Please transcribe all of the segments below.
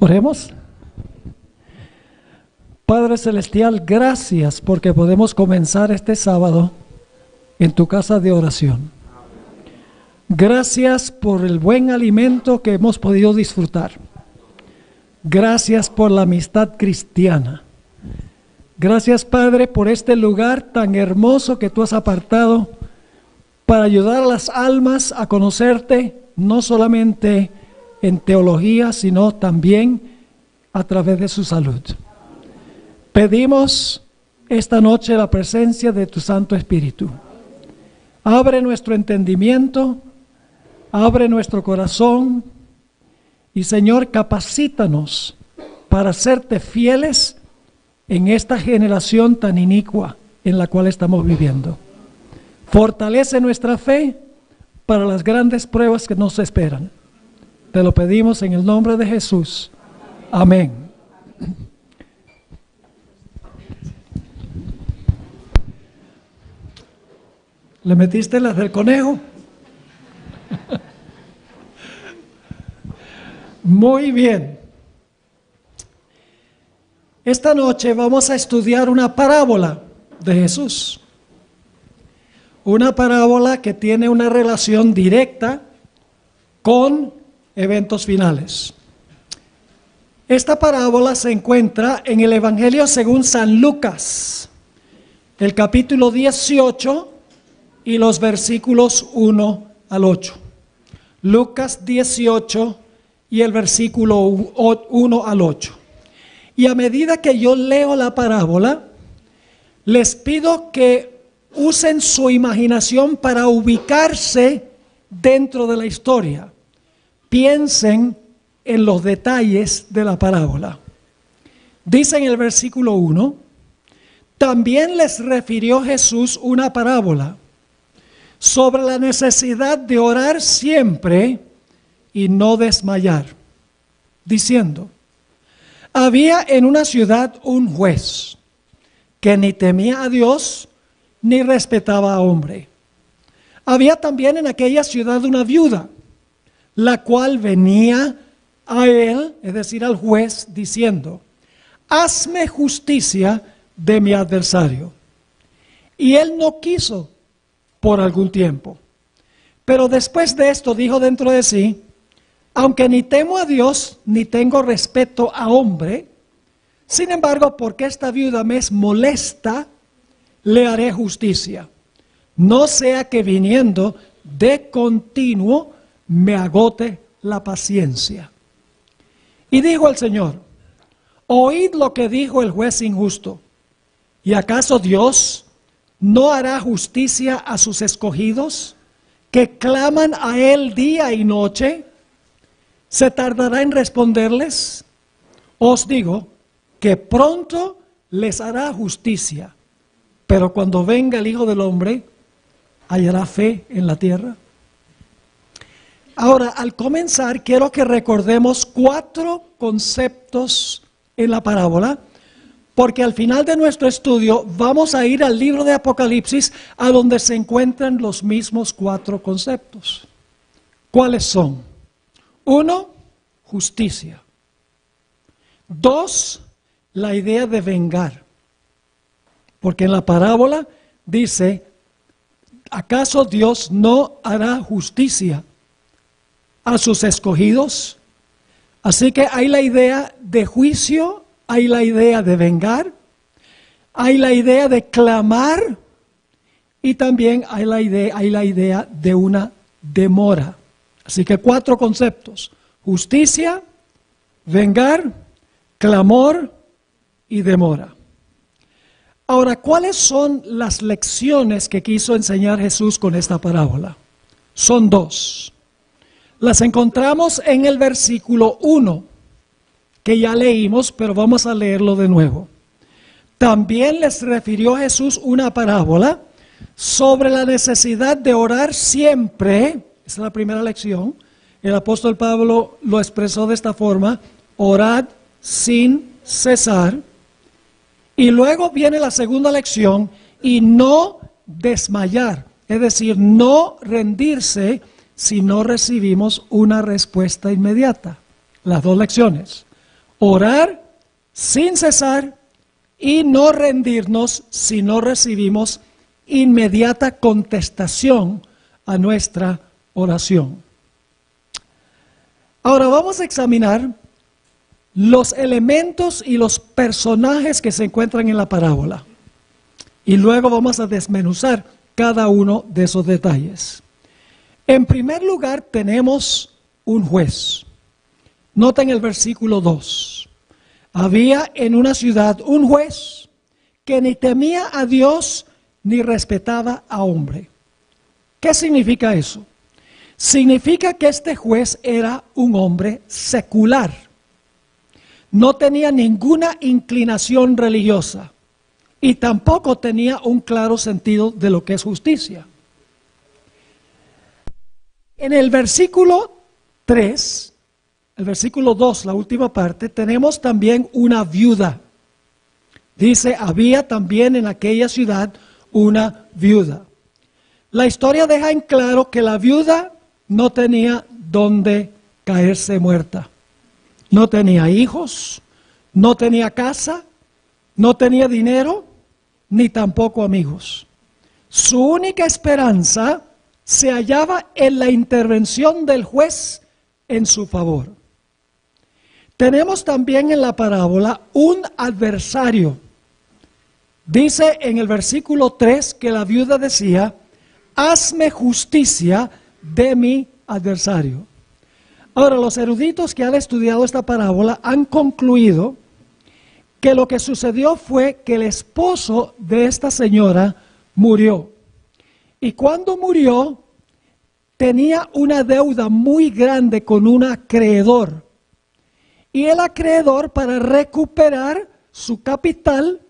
Oremos. Padre Celestial, gracias porque podemos comenzar este sábado en tu casa de oración. Gracias por el buen alimento que hemos podido disfrutar. Gracias por la amistad cristiana. Gracias, Padre, por este lugar tan hermoso que tú has apartado para ayudar a las almas a conocerte, no solamente en teología, sino también a través de su salud. Pedimos esta noche la presencia de tu Santo Espíritu. Abre nuestro entendimiento, abre nuestro corazón y, Señor, capacítanos para serte fieles en esta generación tan inicua en la cual estamos viviendo. Fortalece nuestra fe para las grandes pruebas que nos esperan. Te lo pedimos en el nombre de Jesús. Amén. ¿Le metiste las del conejo? Muy bien. Esta noche vamos a estudiar una parábola de Jesús. Una parábola que tiene una relación directa con eventos finales. Esta parábola se encuentra en el Evangelio según San Lucas, el capítulo 18 y los versículos 1 al 8. Lucas 18 y el versículo 1 al 8. Y a medida que yo leo la parábola, les pido que usen su imaginación para ubicarse dentro de la historia. Piensen en los detalles de la parábola. Dice en el versículo 1, también les refirió Jesús una parábola sobre la necesidad de orar siempre y no desmayar, diciendo, había en una ciudad un juez que ni temía a Dios ni respetaba a hombre. Había también en aquella ciudad una viuda, la cual venía a él, es decir, al juez, diciendo, hazme justicia de mi adversario. Y él no quiso por algún tiempo. Pero después de esto dijo dentro de sí, aunque ni temo a Dios, ni tengo respeto a hombre, sin embargo, porque esta viuda me es molesta, le haré justicia. No sea que viniendo de continuo me agote la paciencia. Y dijo el Señor, oíd lo que dijo el juez injusto. ¿Y acaso Dios no hará justicia a sus escogidos, que claman a Él día y noche? ¿Se tardará en responderles? Os digo que pronto les hará justicia. Pero cuando venga el Hijo del Hombre, ¿hallará fe en la tierra? Ahora, al comenzar, quiero que recordemos 4 conceptos en la parábola, porque al final de nuestro estudio vamos a ir al libro de Apocalipsis, a donde se encuentran los mismos 4 conceptos. ¿Cuáles son? 1, justicia. 2, la idea de vengar. Porque en la parábola dice, ¿acaso Dios no hará justicia a sus escogidos? Así que hay la idea de juicio, hay la idea de vengar, hay la idea de clamar y también hay la idea de una demora. Así que 4 conceptos: justicia, vengar, clamor y demora. Ahora, ¿cuáles son las lecciones que quiso enseñar Jesús con esta parábola? Son 2. Las encontramos en el versículo 1, que ya leímos, pero vamos a leerlo de nuevo. También les refirió Jesús una parábola sobre la necesidad de orar siempre. Esa es la primera lección. El apóstol Pablo lo expresó de esta forma: orad sin cesar. Y luego viene la segunda lección: y no desmayar, es decir, no rendirse si no recibimos una respuesta inmediata. Las 2 lecciones. orar sin cesar y no rendirnos si no recibimos inmediata contestación a nuestra oración. Ahora vamos a examinar los elementos y los personajes que se encuentran en la parábola. Y luego vamos a desmenuzar cada uno de esos detalles. En primer lugar tenemos un juez. Noten el versículo 2. Había en una ciudad un juez que ni temía a Dios ni respetaba a hombre. ¿Qué significa eso? Significa que este juez era un hombre secular. No tenía ninguna inclinación religiosa y tampoco tenía un claro sentido de lo que es justicia. En el versículo 3, el versículo 2, la última parte, tenemos también una viuda. Dice, había también en aquella ciudad una viuda. La historia deja en claro que la viuda no tenía dónde caerse muerta. No tenía hijos, no tenía casa, no tenía dinero, ni tampoco amigos. Su única esperanza se hallaba en la intervención del juez en su favor. Tenemos también en la parábola un adversario. Dice en el versículo 3 que la viuda decía, hazme justicia de mi adversario. Ahora, los eruditos que han estudiado esta parábola han concluido que lo que sucedió fue que el esposo de esta señora murió. Y cuando murió, tenía una deuda muy grande con un acreedor. Y el acreedor, para recuperar su capital,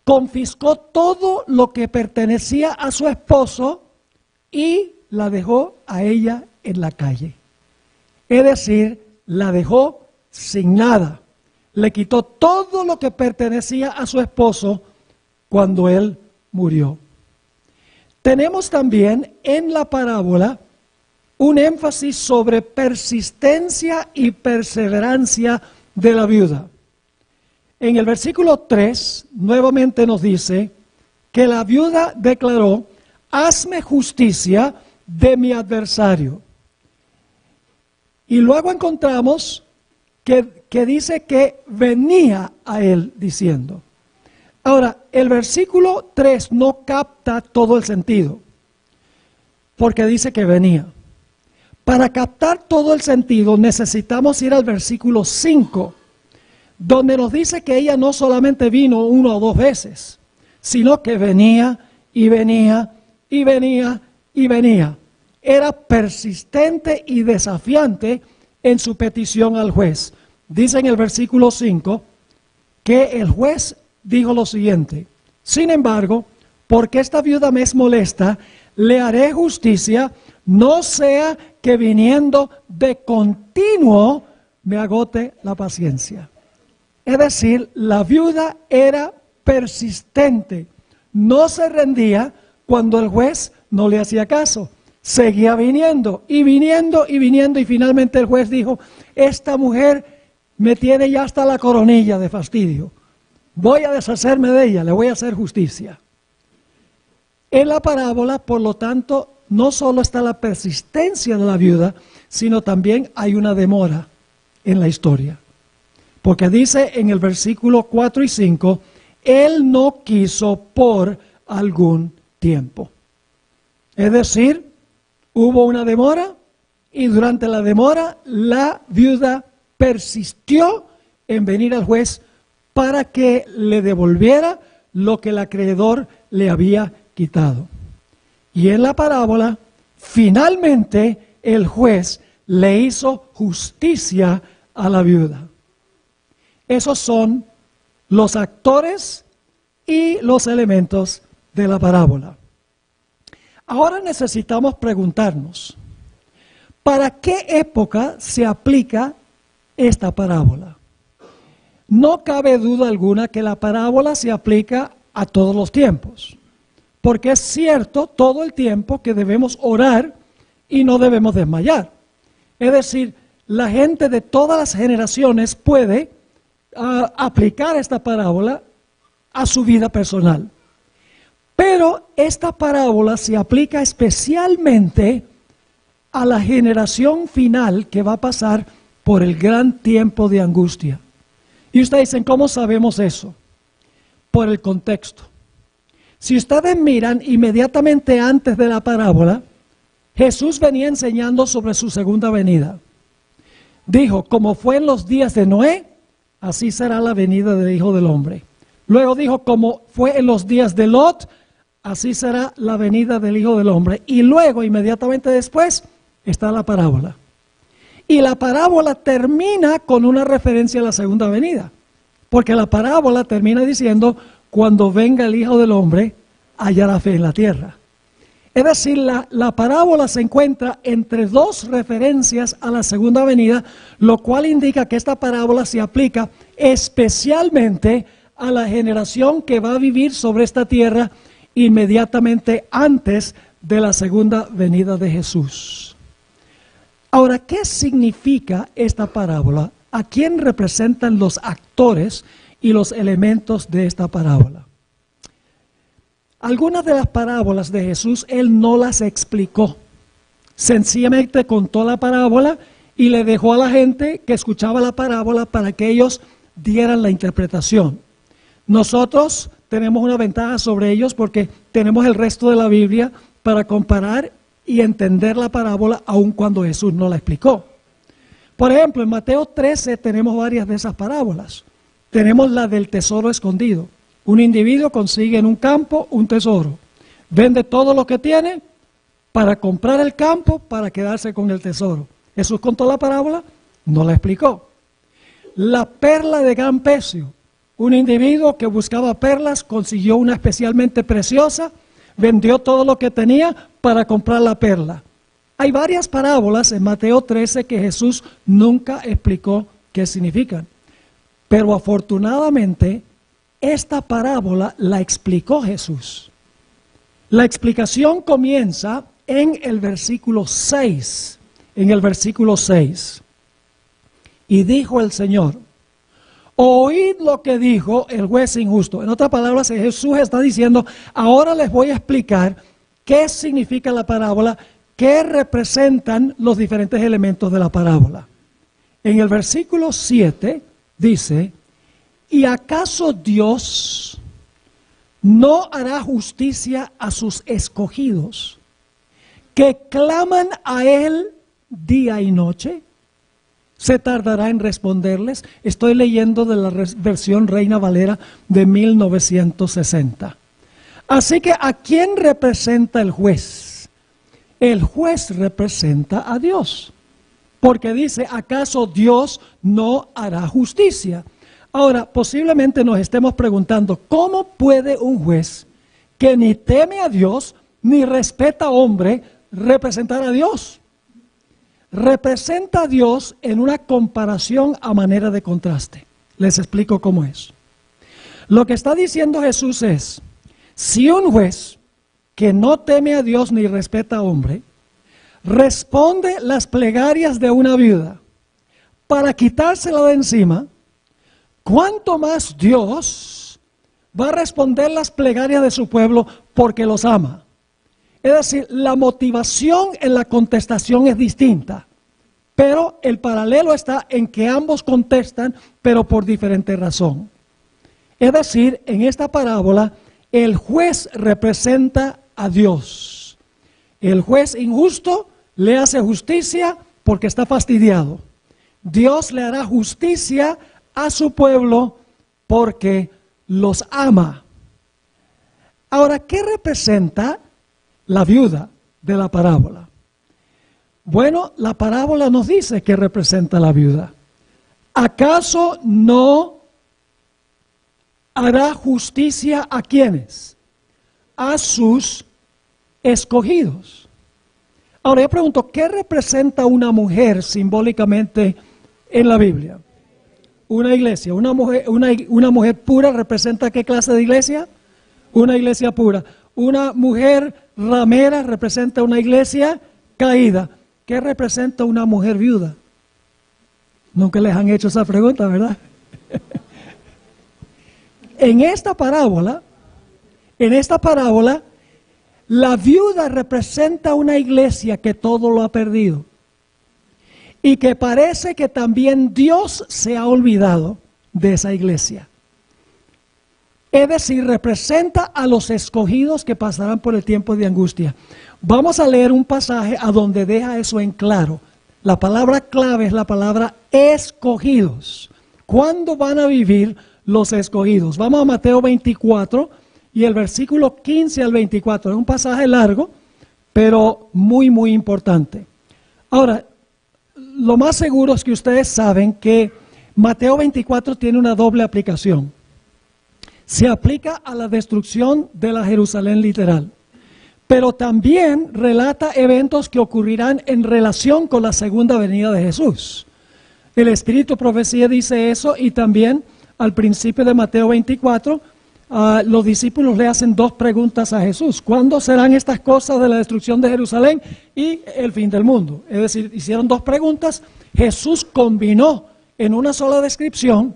confiscó todo lo que pertenecía a su esposo y la dejó a ella en la calle. Es decir, la dejó sin nada. Le quitó todo lo que pertenecía a su esposo cuando él murió. Tenemos también en la parábola un énfasis sobre persistencia y perseverancia de la viuda. En el versículo 3 nuevamente nos dice que la viuda declaró, hazme justicia de mi adversario. Y luego encontramos que dice que venía a él diciendo. Ahora, el versículo 3 no capta todo el sentido, porque dice que venía. Para captar todo el sentido necesitamos ir al versículo 5, donde nos dice que ella no solamente vino una o dos veces, sino que venía y venía y venía y venía. Era persistente y desafiante en su petición al juez. Dice en el versículo 5 que el juez dijo lo siguiente: sin embargo, porque esta viuda me es molesta, le haré justicia, no sea que viniendo de continuo me agote la paciencia. Es decir, la viuda era persistente, no se rendía cuando el juez no le hacía caso. Seguía viniendo y viniendo y viniendo, y finalmente el juez dijo, esta mujer me tiene ya hasta la coronilla de fastidio. Voy a deshacerme de ella, le voy a hacer justicia. En la parábola, por lo tanto, no solo está la persistencia de la viuda, sino también hay una demora en la historia. Porque dice en el versículo 4 y 5, él no quiso por algún tiempo. Es decir, hubo una demora y durante la demora la viuda persistió en venir al juez para que le devolviera lo que el acreedor le había quitado. Y en la parábola, finalmente el juez le hizo justicia a la viuda. Esos son los actores y los elementos de la parábola. Ahora necesitamos preguntarnos, ¿para qué época se aplica esta parábola? No cabe duda alguna que la parábola se aplica a todos los tiempos, porque es cierto todo el tiempo que debemos orar y no debemos desmayar. Es decir, la gente de todas las generaciones puede aplicar esta parábola a su vida personal. Pero esta parábola se aplica especialmente a la generación final que va a pasar por el gran tiempo de angustia. Y ustedes dicen, ¿cómo sabemos eso? Por el contexto. Si ustedes miran inmediatamente antes de la parábola, Jesús venía enseñando sobre su segunda venida. Dijo, como fue en los días de Noé, así será la venida del Hijo del Hombre. Luego dijo, como fue en los días de Lot, así será la venida del Hijo del Hombre. Y luego, inmediatamente después, está la parábola. Y la parábola termina con una referencia a la segunda venida. Porque la parábola termina diciendo, cuando venga el Hijo del Hombre, hallará fe en la tierra. Es decir, la parábola se encuentra entre dos referencias a la segunda venida, lo cual indica que esta parábola se aplica especialmente a la generación que va a vivir sobre esta tierra inmediatamente antes de la segunda venida de Jesús. Ahora, ¿qué significa esta parábola? ¿A quién representan los actores y los elementos de esta parábola? Algunas de las parábolas de Jesús, Él no las explicó. Sencillamente contó la parábola y le dejó a la gente que escuchaba la parábola para que ellos dieran la interpretación. Nosotros tenemos una ventaja sobre ellos porque tenemos el resto de la Biblia para comparar y entender la parábola aun cuando Jesús no la explicó. Por ejemplo, en Mateo 13 tenemos varias de esas parábolas. Tenemos la del tesoro escondido. Un individuo consigue en un campo un tesoro, vende todo lo que tiene para comprar el campo para quedarse con el tesoro. Jesús contó la parábola, no la explicó. La perla de gran precio. Un individuo que buscaba perlas consiguió una especialmente preciosa, vendió todo lo que tenía para comprar la perla. Hay varias parábolas en Mateo 13 que Jesús nunca explicó qué significan. Pero afortunadamente, esta parábola la explicó Jesús. La explicación comienza en el versículo 6. En el versículo 6. Y dijo el Señor, oíd lo que dijo el juez injusto. En otras palabras, Jesús está diciendo, ahora les voy a explicar qué significa la parábola, qué representan los diferentes elementos de la parábola. En el versículo 7 dice, ¿y acaso Dios no hará justicia a sus escogidos, que claman a Él día y noche? ¿Se tardará en responderles? Estoy leyendo de la versión Reina Valera de 1960. Así que, ¿a quién representa el juez? El juez representa a Dios, porque dice, ¿acaso Dios no hará justicia? Ahora, posiblemente nos estemos preguntando, ¿cómo puede un juez que ni teme a Dios, ni respeta a hombre, representar a Dios? Representa a Dios en una comparación a manera de contraste. Les explico cómo es. Lo que está diciendo Jesús es, si un juez que no teme a Dios ni respeta a hombre, responde las plegarias de una viuda para quitársela de encima, ¿cuánto más Dios va a responder las plegarias de su pueblo porque los ama? Es decir, la motivación en la contestación es distinta, pero el paralelo está en que ambos contestan, pero por diferente razón. Es decir, en esta parábola, el juez representa a Dios. El juez injusto le hace justicia porque está fastidiado. Dios le hará justicia a su pueblo porque los ama. Ahora, ¿qué representa la viuda de la parábola? Bueno, la parábola nos dice que representa la viuda. ¿Acaso no hará justicia a quiénes? A sus escogidos. Ahora yo pregunto, ¿qué representa una mujer simbólicamente en la Biblia? Una iglesia. Una mujer pura representa ¿qué clase de iglesia? Una iglesia pura. Una mujer ramera representa una iglesia caída. ¿Qué representa una mujer viuda? Nunca les han hecho esa pregunta, ¿verdad? En esta parábola, la viuda representa una iglesia que todo lo ha perdido y que parece que también Dios se ha olvidado de esa iglesia. Es decir, representa a los escogidos que pasarán por el tiempo de angustia. Vamos a leer un pasaje a donde deja eso en claro. La palabra clave es la palabra escogidos. ¿Cuándo van a vivir los escogidos? Vamos a Mateo 24 y el versículo 15 al 24. Es un pasaje largo, pero muy, muy importante. Ahora, lo más seguro es que ustedes saben que Mateo 24 tiene una doble aplicación. Se aplica a la destrucción de la Jerusalén literal, pero también relata eventos que ocurrirán en relación con la segunda venida de Jesús. El Espíritu Profecía dice eso, y también al principio de Mateo 24, los discípulos le hacen dos preguntas a Jesús. ¿Cuándo serán estas cosas de la destrucción de Jerusalén y el fin del mundo? Es decir, hicieron dos preguntas. Jesús combinó en una sola descripción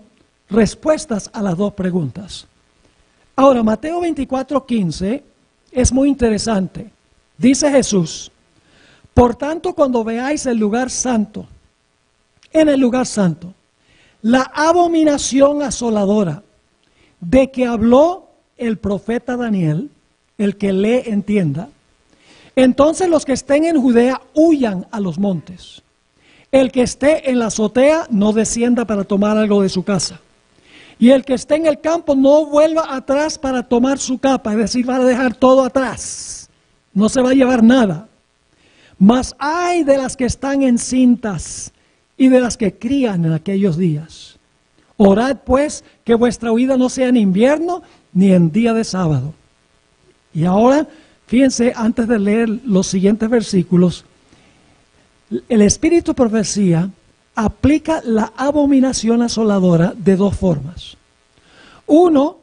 respuestas a las dos preguntas. Ahora, Mateo 24:15 es muy interesante. Dice Jesús: por tanto, cuando veáis el lugar santo, en el lugar santo, la abominación asoladora de que habló el profeta Daniel, el que lee entienda, entonces los que estén en Judea huyan a los montes. El que esté en la azotea no descienda para tomar algo de su casa. Y el que esté en el campo no vuelva atrás para tomar su capa, es decir, va a dejar todo atrás. No se va a llevar nada. Mas ay de las que están encintas y de las que crían en aquellos días. Orad pues que vuestra huida no sea en invierno ni en día de sábado. Y ahora, fíjense, antes de leer los siguientes versículos, el Espíritu de Profecía aplica la abominación asoladora de dos formas. Uno,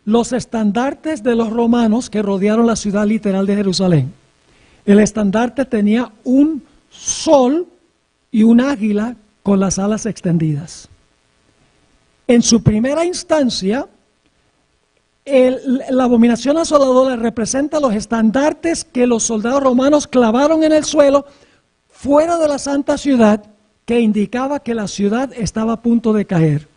los estandartes de los romanos que rodearon la ciudad literal de Jerusalén. El estandarte tenía un sol y un águila con las alas extendidas. En su primera instancia, la abominación asoladora representa los estandartes que los soldados romanos clavaron en el suelo fuera de la santa ciudad, que indicaba que la ciudad estaba a punto de caer.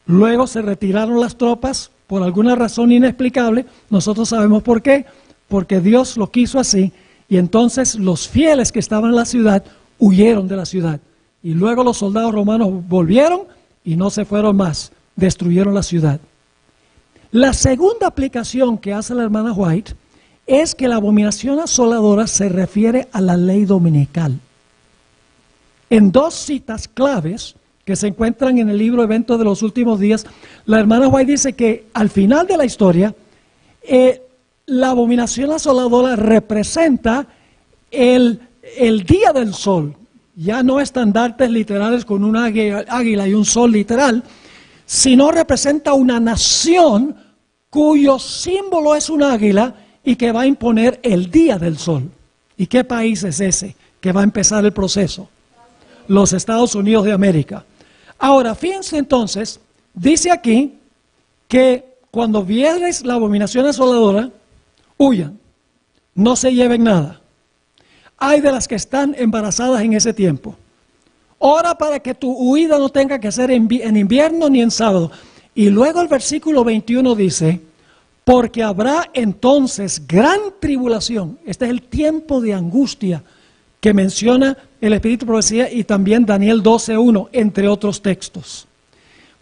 Luego se retiraron las tropas por alguna razón inexplicable. Nosotros sabemos por qué, porque Dios lo quiso así, y entonces los fieles que estaban en la ciudad huyeron de la ciudad. Y luego los soldados romanos volvieron y no se fueron más, destruyeron la ciudad. La segunda aplicación que hace la hermana White es que la abominación asoladora se refiere a la ley dominical. En dos citas claves que se encuentran en el libro Eventos de los Últimos Días, la hermana White dice que al final de la historia, la abominación asoladora representa el día del sol. Ya no estandartes literales con un águila y un sol literal, sino representa una nación cuyo símbolo es un águila y que va a imponer el día del sol. ¿Y qué país es ese que va a empezar el proceso? Los Estados Unidos de América. Ahora, fíjense entonces, dice aquí que cuando vieres la abominación asoladora, huyan, no se lleven nada. Hay de las que están embarazadas en ese tiempo. Ora para que tu huida no tenga que ser en invierno ni en sábado. Y luego el versículo 21 dice: porque habrá entonces gran tribulación. Este es el tiempo de angustia que menciona el Espíritu de Profecía y también Daniel 12:1, entre otros textos.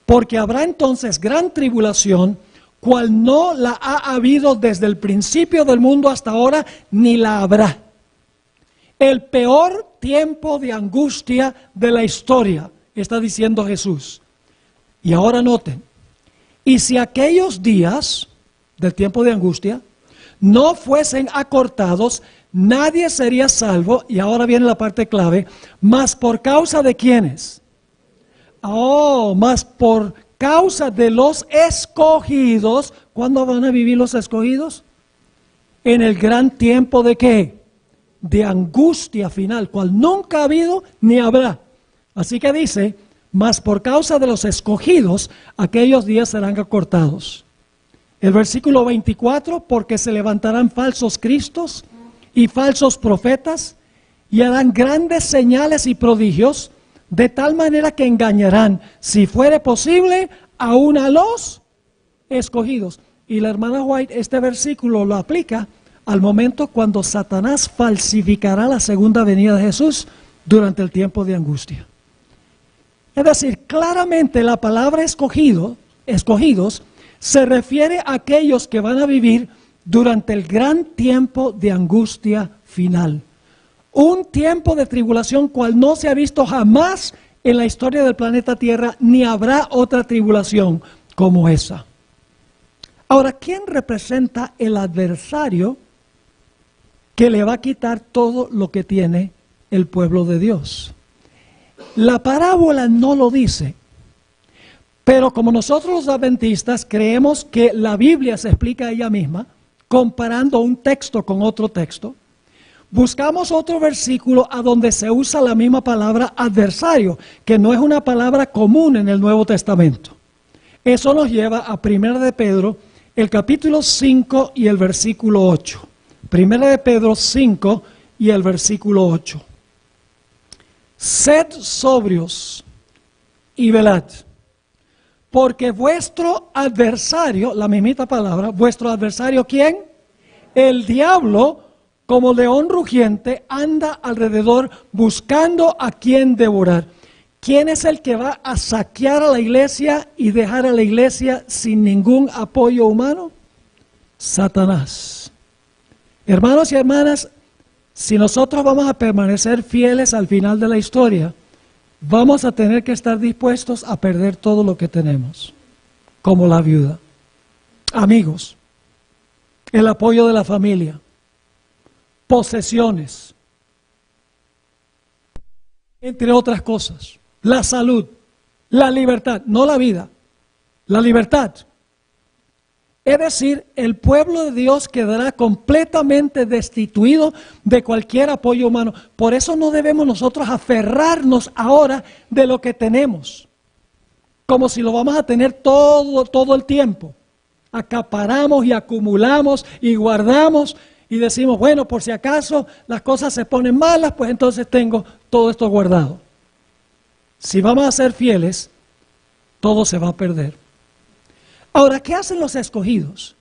Porque habrá entonces gran tribulación, cual no la ha habido desde el principio del mundo hasta ahora, ni la habrá. El peor tiempo de angustia de la historia, está diciendo Jesús. Y ahora noten, y si aquellos días del tiempo de angustia no fuesen acortados, nadie sería salvo. Y ahora viene la parte clave: mas por causa de ¿quiénes? Mas por causa de los escogidos. ¿Cuándo van a vivir los escogidos? En el gran tiempo de ¿qué? De angustia final, cual nunca ha habido ni habrá. Así que dice: mas por causa de los escogidos, aquellos días serán acortados. El versículo 24, porque se levantarán falsos cristos y falsos profetas, y harán grandes señales y prodigios, de tal manera que engañarán, si fuere posible, aún a los escogidos. Y la hermana White este versículo lo aplica al momento cuando Satanás falsificará la segunda venida de Jesús durante el tiempo de angustia. Es decir, claramente la palabra escogidos, se refiere a aquellos que van a vivir durante el gran tiempo de angustia final. Un tiempo de tribulación cual no se ha visto jamás en la historia del planeta Tierra, ni habrá otra tribulación como esa. Ahora, ¿quién representa el adversario que le va a quitar todo lo que tiene el pueblo de Dios? La parábola no lo dice, pero como nosotros los adventistas creemos que la Biblia se explica a ella misma, comparando un texto con otro texto, buscamos otro versículo a donde se usa la misma palabra adversario, que no es una palabra común en el Nuevo Testamento. Eso nos lleva a 1 de Pedro, el capítulo 5 y el versículo 8. 1 de Pedro 5 y el versículo 8. Sed sobrios y velad, porque vuestro adversario, la mismita palabra, vuestro adversario, ¿quién? El diablo, como león rugiente, anda alrededor buscando a quien devorar. ¿Quién es el que va a saquear a la iglesia y dejar a la iglesia sin ningún apoyo humano? Satanás. Hermanos y hermanas, si nosotros vamos a permanecer fieles al final de la historia, vamos a tener que estar dispuestos a perder todo lo que tenemos, como la viuda. Amigos, el apoyo de la familia, posesiones, entre otras cosas, la salud, la libertad, no la vida, la libertad. Es decir, el pueblo de Dios quedará completamente destituido de cualquier apoyo humano. Por eso no debemos nosotros aferrarnos ahora de lo que tenemos, como si lo vamos a tener todo el tiempo. Acaparamos y acumulamos y guardamos y decimos, bueno, por si acaso las cosas se ponen malas, pues entonces tengo todo esto guardado. Si vamos a ser fieles, todo se va a perder. Ahora, ¿qué hacen los escogidos?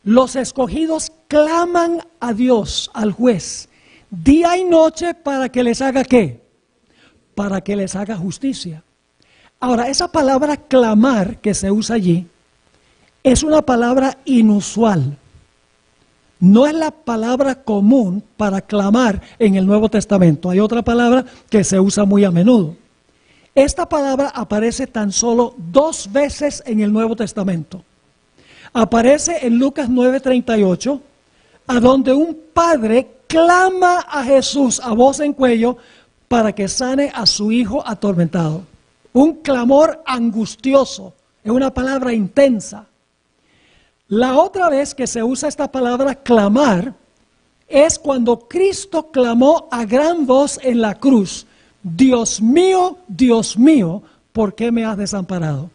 Los escogidos claman a Dios, al juez, día y noche para que les haga ¿qué? Para que les haga justicia. Ahora, esa palabra clamar que se usa allí es una palabra inusual. No es la palabra común para clamar en el Nuevo Testamento. Hay otra palabra que se usa muy a menudo. Esta palabra aparece tan solo 2 veces en el Nuevo Testamento. Aparece en Lucas 9:38, a donde un padre clama a Jesús a voz en cuello para que sane a su hijo atormentado. Un clamor angustioso, es una palabra intensa. La otra vez que se usa esta palabra clamar es cuando Cristo clamó a gran voz en la cruz: Dios mío, ¿por qué me has desamparado?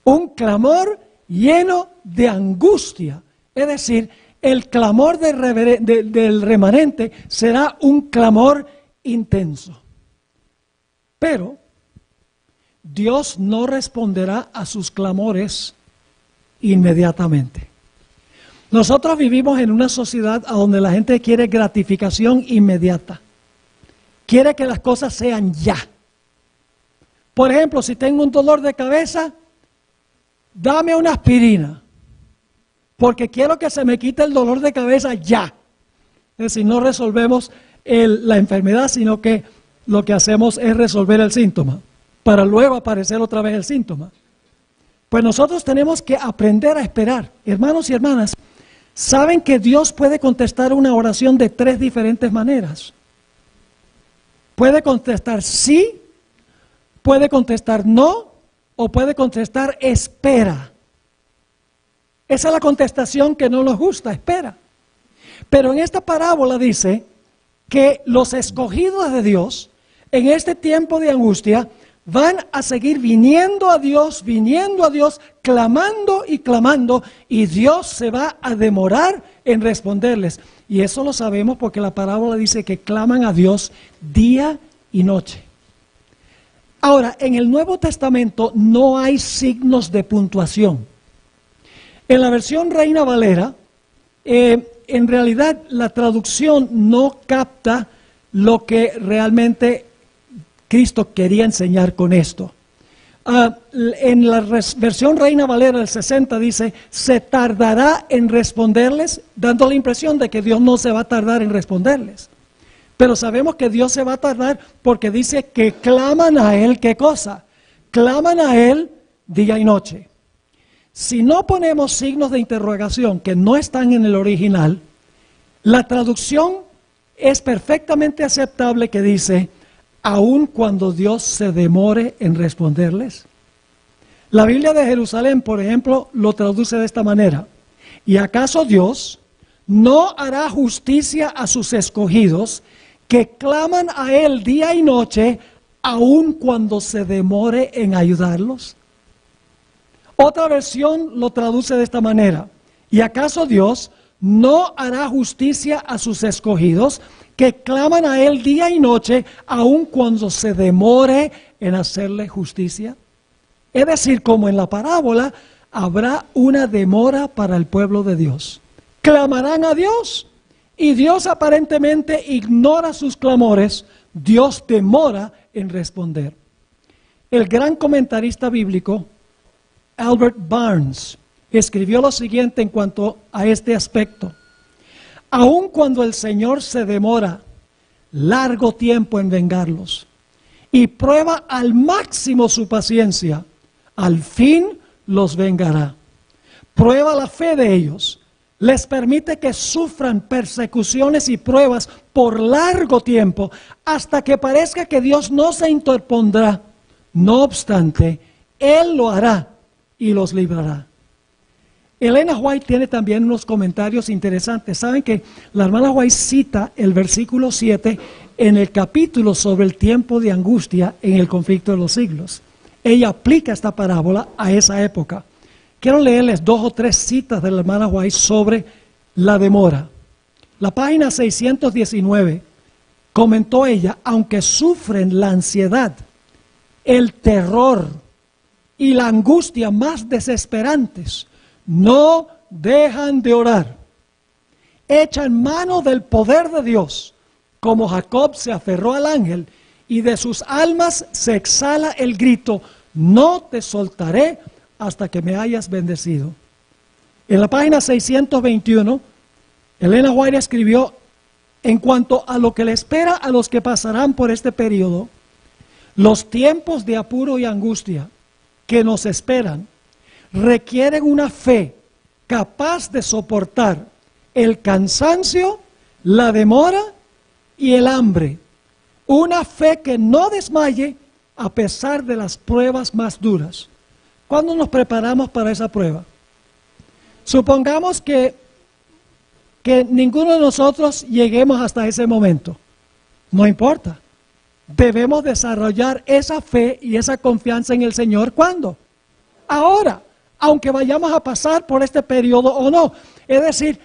Un clamor lleno de angustia. Es decir, el clamor del remanente será un clamor intenso. Pero Dios no responderá a sus clamores inmediatamente. Nosotros vivimos en una sociedad donde la gente quiere gratificación inmediata. Quiere que las cosas sean ya. Por ejemplo, si tengo un dolor de cabeza, dame una aspirina, porque quiero que se me quite el dolor de cabeza ya. Es decir, no resolvemos la enfermedad, sino que lo que hacemos es resolver el síntoma, para luego aparecer otra vez el síntoma. Pues nosotros tenemos que aprender a esperar. Hermanos y hermanas, ¿saben que Dios puede contestar una oración de 3 diferentes maneras? Puede contestar sí, puede contestar no, o puede contestar espera. Esa es la contestación que no nos gusta, espera. Pero en esta parábola dice que los escogidos de Dios, en este tiempo de angustia, van a seguir viniendo a Dios, clamando y clamando, y Dios se va a demorar en responderles. Y eso lo sabemos porque la parábola dice que claman a Dios día y noche. Ahora, en el Nuevo Testamento no hay signos de puntuación. En la versión Reina Valera, en realidad la traducción no capta lo que realmente Cristo quería enseñar con esto. En la versión Reina Valera del 60 dice, se tardará en responderles, dando la impresión de que Dios no se va a tardar en responderles. Pero sabemos que Dios se va a tardar porque dice que claman a Él, ¿qué cosa? Claman a Él día y noche. Si no ponemos signos de interrogación que no están en el original, la traducción es perfectamente aceptable que dice, aun cuando Dios se demore en responderles. La Biblia de Jerusalén, por ejemplo, lo traduce de esta manera. ¿Y acaso Dios no hará justicia a sus escogidos que claman a Él día y noche, aun cuando se demore en ayudarlos? Otra versión lo traduce de esta manera. ¿Y acaso Dios no hará justicia a sus escogidos que claman a Él día y noche, aun cuando se demore en hacerle justicia? Es decir, como en la parábola, habrá una demora para el pueblo de Dios. Clamarán a Dios y Dios aparentemente ignora sus clamores. Dios demora en responder. El gran comentarista bíblico Albert Barnes escribió lo siguiente en cuanto a este aspecto. Aun cuando el Señor se demora largo tiempo en vengarlos y prueba al máximo su paciencia, al fin los vengará. Prueba la fe de ellos, les permite que sufran persecuciones y pruebas por largo tiempo, hasta que parezca que Dios no se interpondrá. No obstante, Él lo hará y los librará. Elena White tiene también unos comentarios interesantes. Saben que la hermana White cita el versículo 7 en el capítulo sobre el tiempo de angustia en el conflicto de los siglos. Ella aplica esta parábola a esa época. Quiero leerles 2 o 3 citas de la hermana White sobre la demora. La página 619 comentó ella, aunque sufren la ansiedad, el terror y la angustia más desesperantes, no dejan de orar. Echan mano del poder de Dios, como Jacob se aferró al ángel, y de sus almas se exhala el grito, no te soltaré hasta que me hayas bendecido. En la página 621, Elena White escribió, en cuanto a lo que le espera a los que pasarán por este periodo, los tiempos de apuro y angustia que nos esperan requieren una fe capaz de soportar el cansancio, la demora y el hambre. Una fe que no desmaye a pesar de las pruebas más duras. ¿Cuándo nos preparamos para esa prueba? Supongamos que ninguno de nosotros lleguemos hasta ese momento. No importa. Debemos desarrollar esa fe y esa confianza en el Señor. ¿Cuándo? Ahora, aunque vayamos a pasar por este periodo o no. Es decir,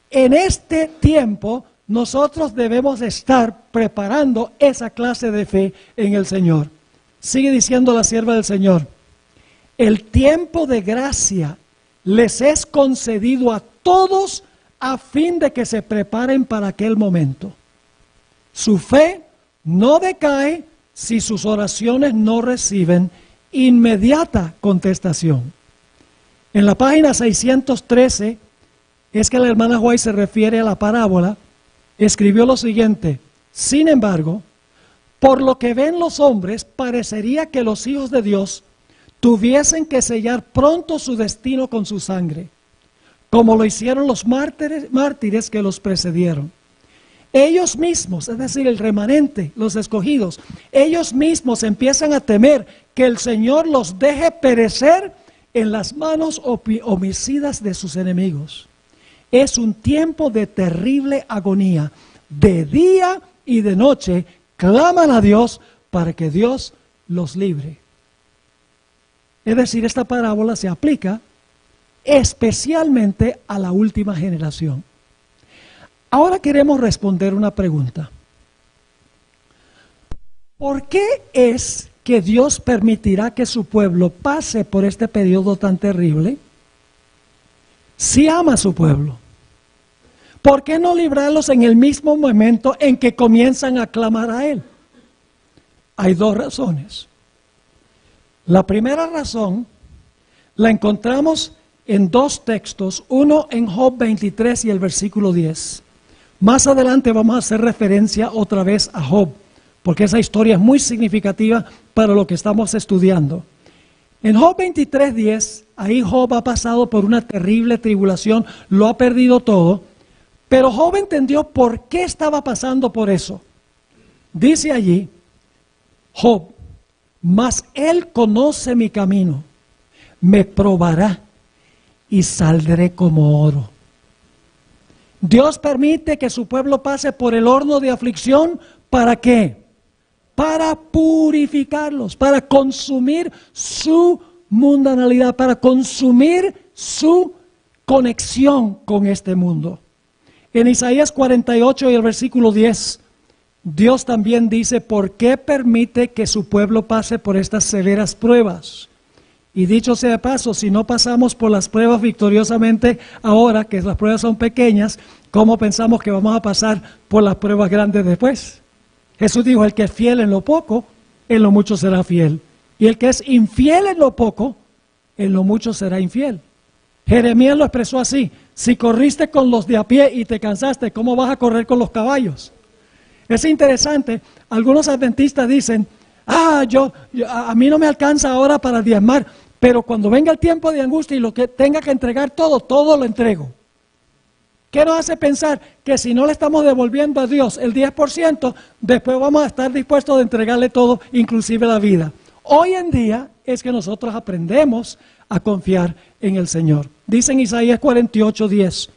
en este tiempo nosotros debemos estar preparando esa clase de fe en el Señor. Sigue diciendo la sierva del Señor, el tiempo de gracia les es concedido a todos a fin de que se preparen para aquel momento. Su fe no decae si sus oraciones no reciben inmediata contestación. En la página 613, es que la hermana White se refiere a la parábola, escribió lo siguiente, sin embargo, por lo que ven los hombres, parecería que los hijos de Dios tuviesen que sellar pronto su destino con su sangre, como lo hicieron los mártires que los precedieron. Ellos mismos, es decir, el remanente, los escogidos, ellos mismos empiezan a temer que el Señor los deje perecer en las manos homicidas de sus enemigos. Es un tiempo de terrible agonía. De día y de noche claman a Dios para que Dios los libre. Es decir, esta parábola se aplica especialmente a la última generación. Ahora queremos responder una pregunta. ¿Por qué es que Dios permitirá que su pueblo pase por este periodo tan terrible? Si ama a su pueblo, ¿por qué no librarlos en el mismo momento en que comienzan a clamar a Él? Hay dos razones. La primera razón la encontramos en dos textos, uno en Job 23 y el versículo 10. Más adelante vamos a hacer referencia otra vez a Job, porque esa historia es muy significativa para lo que estamos estudiando. En Job 23:10, ahí Job ha pasado por una terrible tribulación, lo ha perdido todo, pero Job entendió por qué estaba pasando por eso. Dice allí, Job, mas él conoce mi camino, me probará y saldré como oro. Dios permite que su pueblo pase por el horno de aflicción, ¿para qué? Para purificarlos, para consumir su mundanalidad, para consumir su conexión con este mundo. En Isaías 48 y el versículo 10, Dios también dice, ¿por qué permite que su pueblo pase por estas severas pruebas? Y dicho sea de paso, si no pasamos por las pruebas victoriosamente ahora, que las pruebas son pequeñas, ¿cómo pensamos que vamos a pasar por las pruebas grandes después? Jesús dijo, el que es fiel en lo poco, en lo mucho será fiel. Y el que es infiel en lo poco, en lo mucho será infiel. Jeremías lo expresó así, si corriste con los de a pie y te cansaste, ¿cómo vas a correr con los caballos? Es interesante, algunos adventistas dicen, a mí no me alcanza ahora para diezmar, pero cuando venga el tiempo de angustia y lo que tenga que entregar todo lo entrego. ¿Qué nos hace pensar? Que si no le estamos devolviendo a Dios el 10%, después vamos a estar dispuestos a entregarle todo, inclusive la vida. Hoy en día es que nosotros aprendemos a confiar en el Señor. Dice en Isaías 48:10,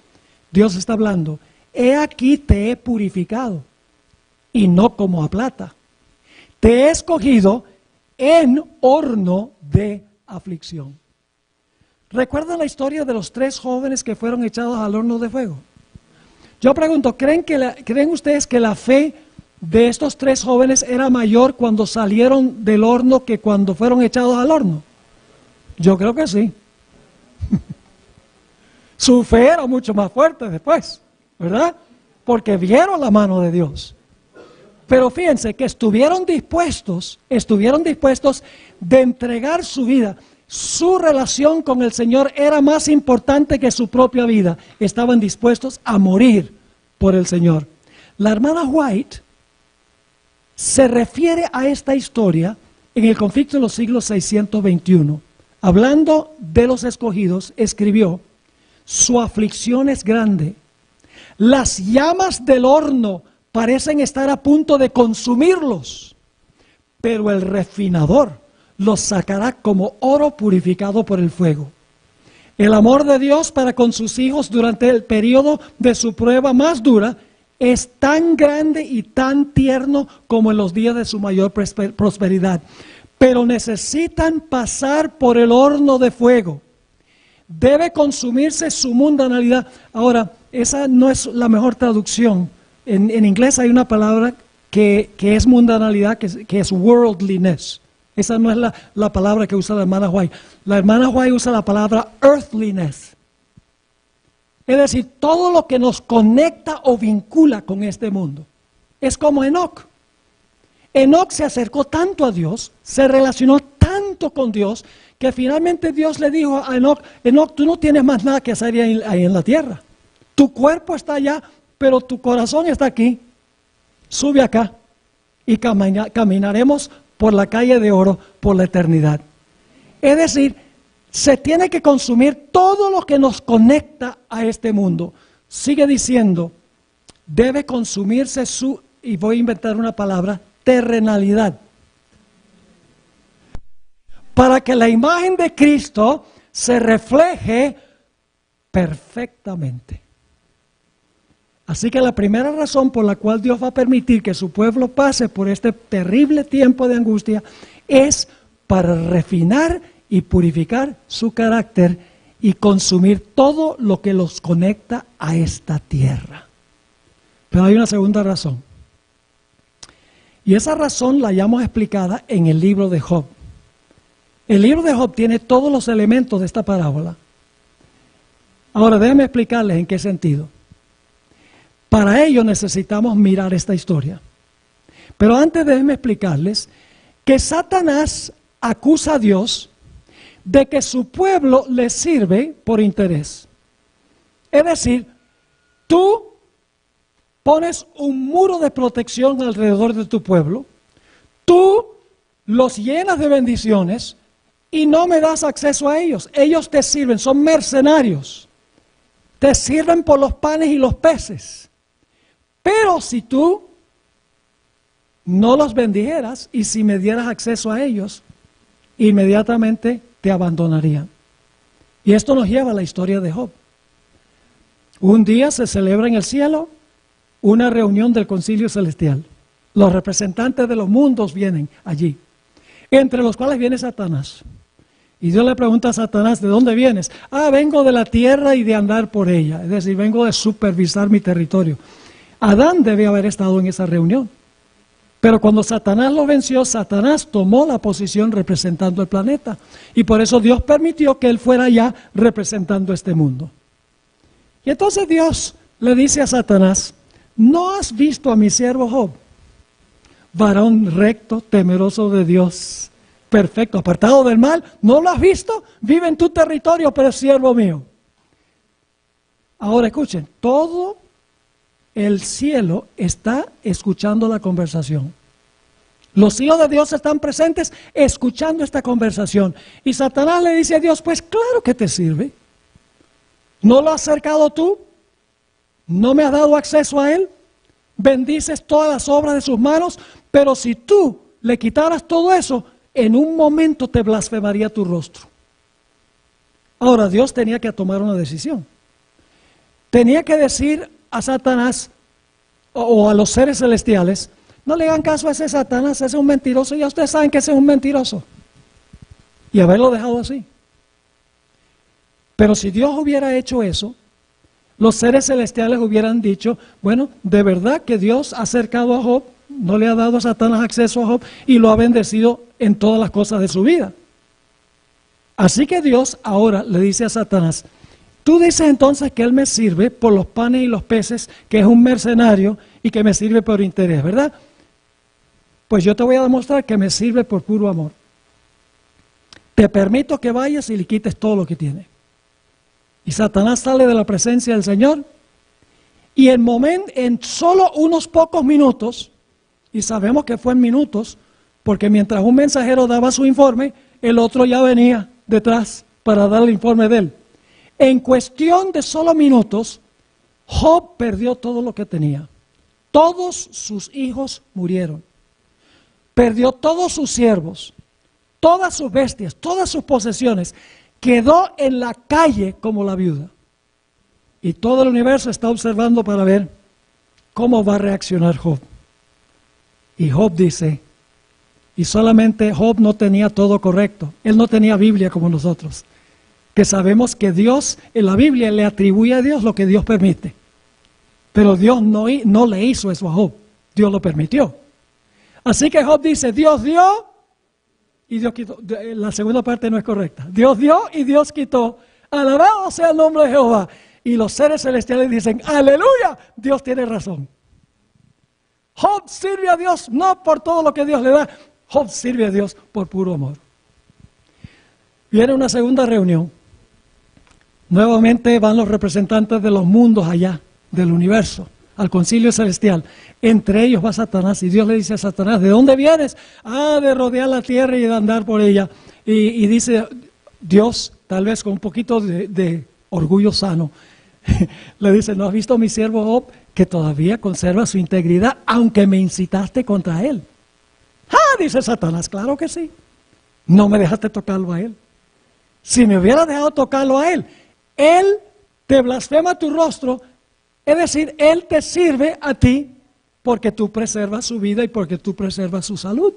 Dios está hablando, he aquí te he purificado, y no como a plata. Te he escogido en horno de aflicción. ¿Recuerdan la historia de los 3 jóvenes que fueron echados al horno de fuego? Yo pregunto, ¿creen ustedes que la fe de estos 3 jóvenes era mayor cuando salieron del horno que cuando fueron echados al horno? Yo creo que sí. Su fe era mucho más fuerte después, ¿verdad? Porque vieron la mano de Dios. Pero fíjense que estuvieron dispuestos de entregar su vida. Su relación con el Señor era más importante que su propia vida. Estaban dispuestos a morir por el Señor. La hermana White se refiere a esta historia en el conflicto de los siglos 621. Hablando de los escogidos, escribió, su aflicción es grande. Las llamas del horno parecen estar a punto de consumirlos, pero el refinador los sacará como oro purificado por el fuego. El amor de Dios para con sus hijos durante el periodo de su prueba más dura es tan grande y tan tierno como en los días de su mayor prosperidad. Pero necesitan pasar por el horno de fuego. Debe consumirse su mundanalidad. Ahora, esa no es la mejor traducción. En inglés hay una palabra que es mundanalidad, que es worldliness. Esa no es la palabra que usa la hermana White. La hermana White usa la palabra earthliness. Es decir, todo lo que nos conecta o vincula con este mundo. Es como Enoc. Enoc se acercó tanto a Dios, se relacionó tanto con Dios, que finalmente Dios le dijo a Enoc, Enoc, tú no tienes más nada que hacer ahí en la tierra. Tu cuerpo está allá, pero tu corazón está aquí. Sube acá y caminaremos por la calle de oro por la eternidad. Es decir, se tiene que consumir todo lo que nos conecta a este mundo. Sigue diciendo, debe consumirse su, y voy a inventar una palabra, terrenalidad. Para que la imagen de Cristo se refleje perfectamente. Así que la primera razón por la cual Dios va a permitir que su pueblo pase por este terrible tiempo de angustia es para refinar y purificar su carácter y consumir todo lo que los conecta a esta tierra. Pero hay una segunda razón. Y esa razón la hayamos explicada en el libro de Job. El libro de Job tiene todos los elementos de esta parábola. Ahora déjenme explicarles en qué sentido. Para ello necesitamos mirar esta historia. Pero antes déjenme explicarles que Satanás acusa a Dios de que su pueblo le sirve por interés. Es decir, tú pones un muro de protección alrededor de tu pueblo, tú los llenas de bendiciones y no me das acceso a ellos. Ellos te sirven, son mercenarios, te sirven por los panes y los peces. Pero si tú no los bendijeras y si me dieras acceso a ellos, inmediatamente te abandonarían. Y esto nos lleva a la historia de Job. Un día se celebra en el cielo una reunión del concilio celestial. Los representantes de los mundos vienen allí, entre los cuales viene Satanás. Y Dios le pregunta a Satanás, ¿de dónde vienes? Vengo de la tierra y de andar por ella. Es decir, vengo de supervisar mi territorio. Adán debe haber estado en esa reunión. Pero cuando Satanás lo venció, Satanás tomó la posición representando el planeta. Y por eso Dios permitió que él fuera allá representando este mundo. Y entonces Dios le dice a Satanás, ¿no has visto a mi siervo Job? Varón recto, temeroso de Dios, perfecto, apartado del mal. ¿No lo has visto? Vive en tu territorio, pero es siervo mío. Ahora escuchen, todo el cielo está escuchando la conversación. Los hijos de Dios están presentes escuchando esta conversación. Y Satanás le dice a Dios, pues claro que te sirve. ¿No lo has cercado tú? ¿No me has dado acceso a él? Bendices todas las obras de sus manos, pero si tú le quitaras todo eso, en un momento te blasfemaría tu rostro. Ahora Dios tenía que tomar una decisión. Tenía que decir a Satanás o a los seres celestiales, no le hagan caso a ese Satanás, ese es un mentiroso, ya ustedes saben que ese es un mentiroso. Y haberlo dejado así. Pero si Dios hubiera hecho eso, los seres celestiales hubieran dicho, bueno, de verdad que Dios ha acercado a Job, no le ha dado a Satanás acceso a Job y lo ha bendecido en todas las cosas de su vida. Así que Dios ahora le dice a Satanás, tú dices entonces que él me sirve por los panes y los peces, que es un mercenario y que me sirve por interés, ¿verdad? Pues yo te voy a demostrar que me sirve por puro amor. Te permito que vayas y le quites todo lo que tiene. Y Satanás sale de la presencia del Señor y en solo unos pocos minutos, y sabemos que fue en minutos, porque mientras un mensajero daba su informe, el otro ya venía detrás para dar el informe de él. En cuestión de solo minutos, Job perdió todo lo que tenía. Todos sus hijos murieron. Perdió todos sus siervos, todas sus bestias, todas sus posesiones. Quedó en la calle como la viuda. Y todo el universo está observando para ver cómo va a reaccionar Job. Y Job dice, y solamente Job no tenía todo correcto. Él no tenía Biblia como nosotros. Que sabemos que Dios, en la Biblia le atribuye a Dios lo que Dios permite. Pero Dios no le hizo eso a Job. Dios lo permitió. Así que Job dice, Dios dio y Dios quitó. La segunda parte no es correcta. Dios dio y Dios quitó. Alabado sea el nombre de Jehová. Y los seres celestiales dicen, aleluya, Dios tiene razón. Job sirve a Dios no por todo lo que Dios le da. Job sirve a Dios por puro amor. Viene una segunda reunión. Nuevamente van los representantes de los mundos allá, del universo, al concilio celestial. Entre ellos va Satanás y Dios le dice a Satanás, ¿de dónde vienes? De rodear la tierra y de andar por ella. Y dice Dios, tal vez con un poquito de orgullo sano, le dice, ¿no has visto a mi siervo Job que todavía conserva su integridad aunque me incitaste contra él? Dice Satanás, claro que sí. No me dejaste tocarlo a él. Si me hubiera dejado tocarlo a él, él te blasfema tu rostro Es decir, Él te sirve a ti porque tú preservas su vida y porque tú preservas su salud.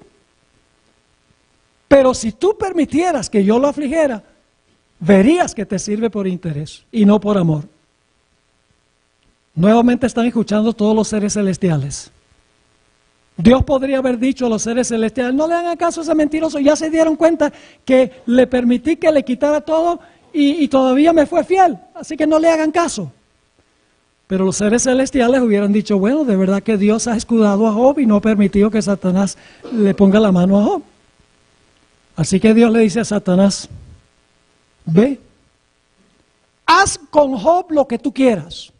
Pero si tú permitieras que yo lo afligiera, verías que te sirve por interés y no por amor. Nuevamente están escuchando todos los seres celestiales. Dios podría haber dicho a los seres celestiales, no le hagan caso a ese mentiroso, ya se dieron cuenta que le permití que le quitara todo y todavía me fue fiel, así que no le hagan caso. Pero los seres celestiales hubieran dicho, bueno, de verdad que Dios ha escudado a Job y no ha permitido que Satanás le ponga la mano a Job. Así que Dios le dice a Satanás, ve, haz con Job lo que tú quieras,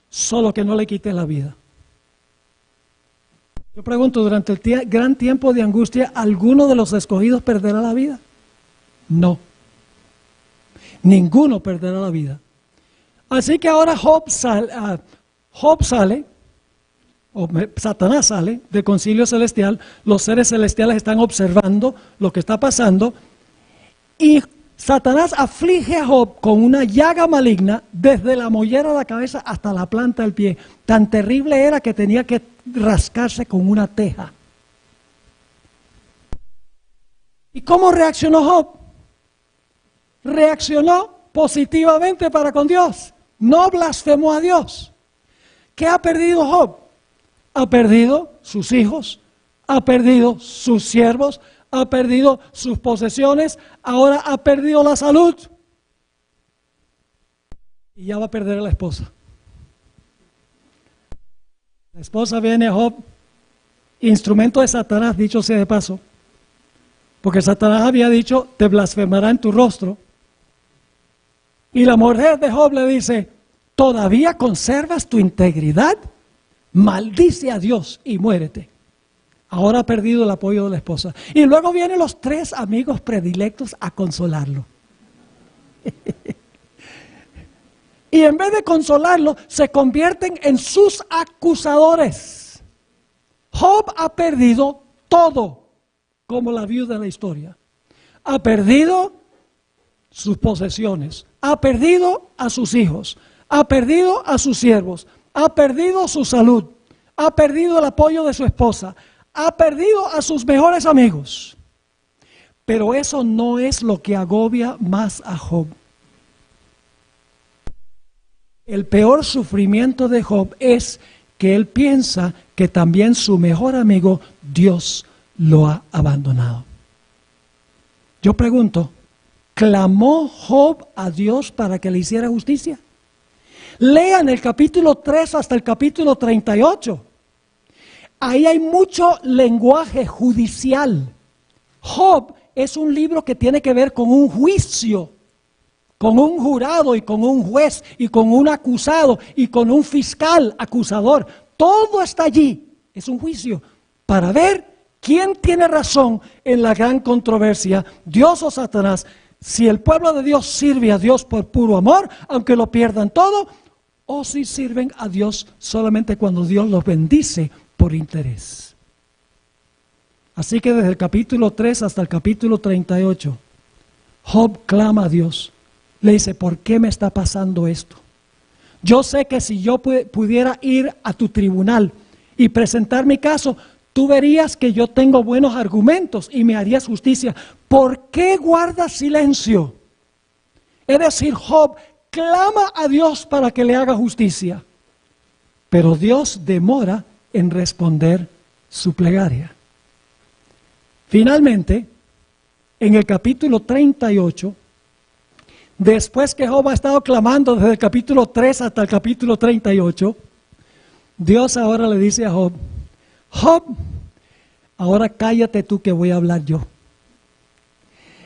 solo que no le quites la vida. Yo pregunto, durante el gran tiempo de angustia, ¿alguno de los escogidos perderá la vida? No. Ninguno perderá la vida. Así que ahora Satanás sale del concilio celestial, los seres celestiales están observando lo que está pasando y Satanás aflige a Job con una llaga maligna desde la mollera de la cabeza hasta la planta del pie. Tan terrible era que tenía que rascarse con una teja. ¿Y cómo reaccionó Job? Reaccionó positivamente para con Dios. No blasfemó a Dios. ¿Qué ha perdido Job? Ha perdido sus hijos, ha perdido sus siervos, ha perdido sus posesiones, ahora ha perdido la salud. Y ya va a perder a la esposa. La esposa viene a Job, instrumento de Satanás, dicho sea de paso, porque Satanás había dicho, te blasfemará en tu rostro. Y la mujer de Job le dice, ¿todavía conservas tu integridad? Maldice a Dios y muérete. Ahora ha perdido el apoyo de la esposa. Y luego vienen los 3 amigos predilectos a consolarlo. Y en vez de consolarlo, se convierten en sus acusadores. Job ha perdido todo, como la viuda de la historia. Ha perdido sus posesiones, ha perdido a sus hijos, ha perdido a sus siervos, ha perdido su salud, ha perdido el apoyo de su esposa, ha perdido a sus mejores amigos. Pero eso no es lo que agobia más a Job. El peor sufrimiento de Job es que él piensa que también su mejor amigo, Dios, lo ha abandonado. Yo pregunto, ¿clamó Job a Dios para que le hiciera justicia? Lean el capítulo 3 hasta el capítulo 38. Ahí hay mucho lenguaje judicial. Job es un libro que tiene que ver con un juicio, con un jurado y con un juez y con un acusado y con un fiscal acusador. Todo está allí. Es un juicio para ver quién tiene razón en la gran controversia, Dios o Satanás. Si el pueblo de Dios sirve a Dios por puro amor, aunque lo pierdan todo, o si sirven a Dios solamente cuando Dios los bendice por interés. Así que desde el capítulo 3 hasta el capítulo 38, Job clama a Dios. Le dice, ¿por qué me está pasando esto? Yo sé que si yo pudiera ir a tu tribunal y presentar mi caso, tú verías que yo tengo buenos argumentos y me harías justicia. ¿Por qué guardas silencio? Es decir, Job clama a Dios para que le haga justicia, pero Dios demora en responder su plegaria. Finalmente, en el capítulo 38, después que Job ha estado clamando desde el capítulo 3 hasta el capítulo 38, Dios ahora le dice a Job, Job, ahora cállate tú que voy a hablar yo.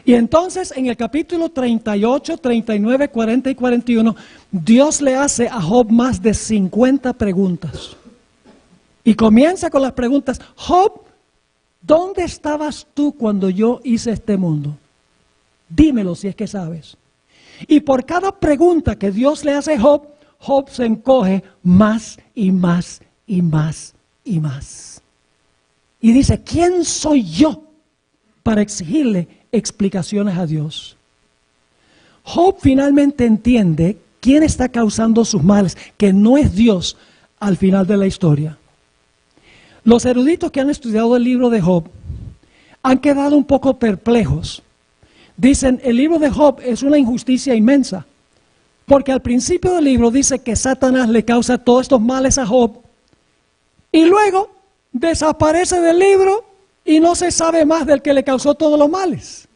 Y entonces en el capítulo 38, 39, 40 y 41, Dios le hace a Job más de 50 preguntas. Y comienza con las preguntas, Job, ¿dónde estabas tú cuando yo hice este mundo? Dímelo si es que sabes. Y por cada pregunta que Dios le hace a Job, Job se encoge más y más y más y más. Y dice, ¿quién soy yo para exigirle explicaciones a Dios? Job finalmente entiende quién está causando sus males, que no es Dios al final de la historia. Los eruditos que han estudiado el libro de Job han quedado un poco perplejos. Dicen, el libro de Job es una injusticia inmensa, porque al principio del libro dice que Satanás le causa todos estos males a Job, y luego desaparece del libro y no se sabe más del que le causó todos los males.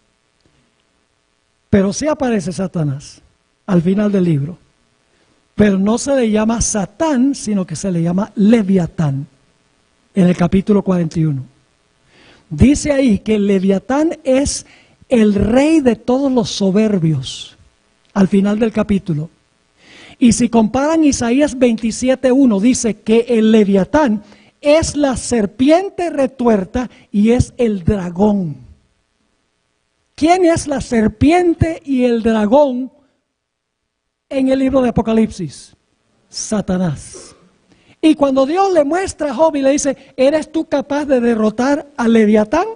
Pero sí aparece Satanás al final del libro, pero no se le llama Satán, sino que se le llama Leviatán, en el capítulo 41. Dice ahí que el Leviatán es el rey de todos los soberbios, al final del capítulo. Y si comparan Isaías 27:1, dice que el Leviatán es la serpiente retuerta y es el dragón. ¿Quién es la serpiente y el dragón en el libro de Apocalipsis? Satanás. Y cuando Dios le muestra a Job y le dice, ¿eres tú capaz de derrotar al Leviatán?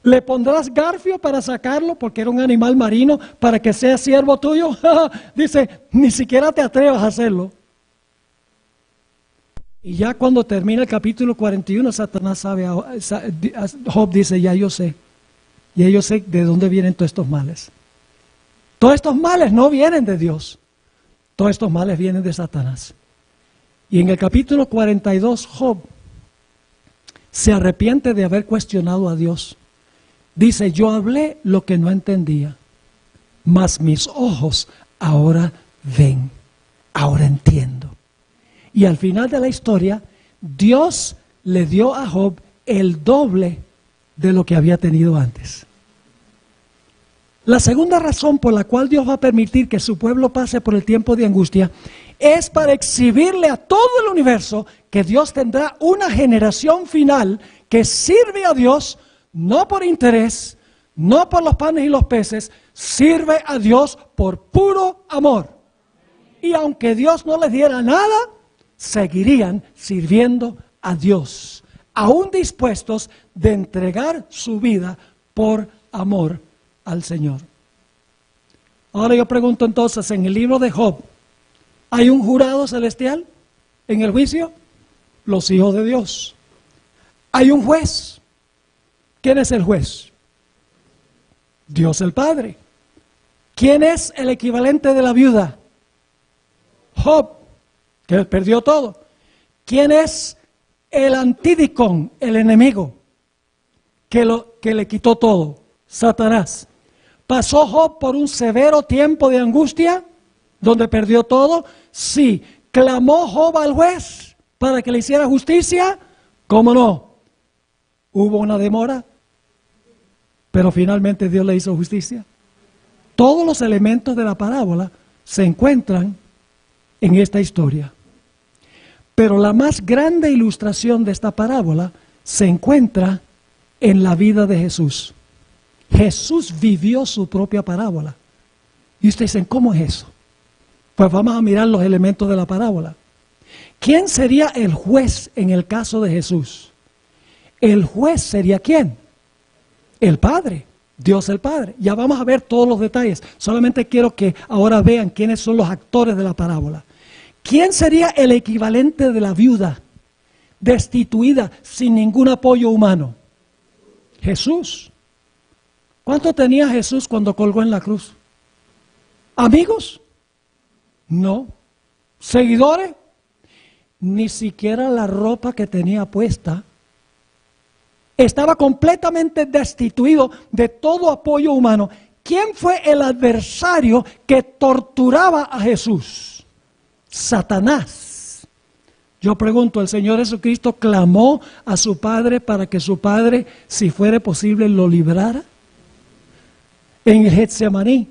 ¿Le pondrás garfio para sacarlo porque era un animal marino para que sea siervo tuyo? Dice, ni siquiera te atrevas a hacerlo. Y ya cuando termina el capítulo 41, Satanás sabe, Job dice, ya yo sé de dónde vienen todos estos males. Todos estos males no vienen de Dios, todos estos males vienen de Satanás. Y en el capítulo 42, Job se arrepiente de haber cuestionado a Dios. Dice, yo hablé lo que no entendía, mas mis ojos ahora ven, ahora entiendo. Y al final de la historia, Dios le dio a Job el doble de lo que había tenido antes. La segunda razón por la cual Dios va a permitir que su pueblo pase por el tiempo de angustia es para exhibirle a todo el universo que Dios tendrá una generación final que sirve a Dios no por interés, no por los panes y los peces, sirve a Dios por puro amor. Y aunque Dios no les diera nada, seguirían sirviendo a Dios, aún dispuestos de entregar su vida por amor al Señor. Ahora yo pregunto entonces, en el libro de Job, ¿hay un jurado celestial en el juicio? Los hijos de Dios. ¿Hay un juez? ¿Quién es el juez? Dios el Padre. ¿Quién es el equivalente de la viuda? Job, que perdió todo. ¿Quién es el antidicón, el enemigo, que le quitó todo? Satanás. ¿Pasó Job por un severo tiempo de angustia, donde perdió todo? Sí. ¿Clamó Job al juez para que le hiciera justicia? ¿Cómo no? ¿Hubo una demora? Pero finalmente Dios le hizo justicia. Todos los elementos de la parábola se encuentran en esta historia. Pero la más grande ilustración de esta parábola se encuentra en la vida de Jesús. Jesús vivió su propia parábola. Y ustedes dicen, ¿cómo es eso? Pues vamos a mirar los elementos de la parábola. ¿Quién sería el juez en el caso de Jesús? El juez sería ¿quién? El Padre, Dios el Padre. Ya vamos a ver todos los detalles. Solamente quiero que ahora vean quiénes son los actores de la parábola. ¿Quién sería el equivalente de la viuda destituida sin ningún apoyo humano? Jesús. ¿Cuánto tenía Jesús cuando colgó en la cruz? ¿Amigos? No. ¿Seguidores? Ni siquiera la ropa que tenía puesta. Estaba completamente destituido de todo apoyo humano. ¿Quién fue el adversario que torturaba a Jesús? Satanás. Yo pregunto, ¿el Señor Jesucristo clamó a su Padre para que su Padre, si fuera posible, lo librara? En el Getsemaní,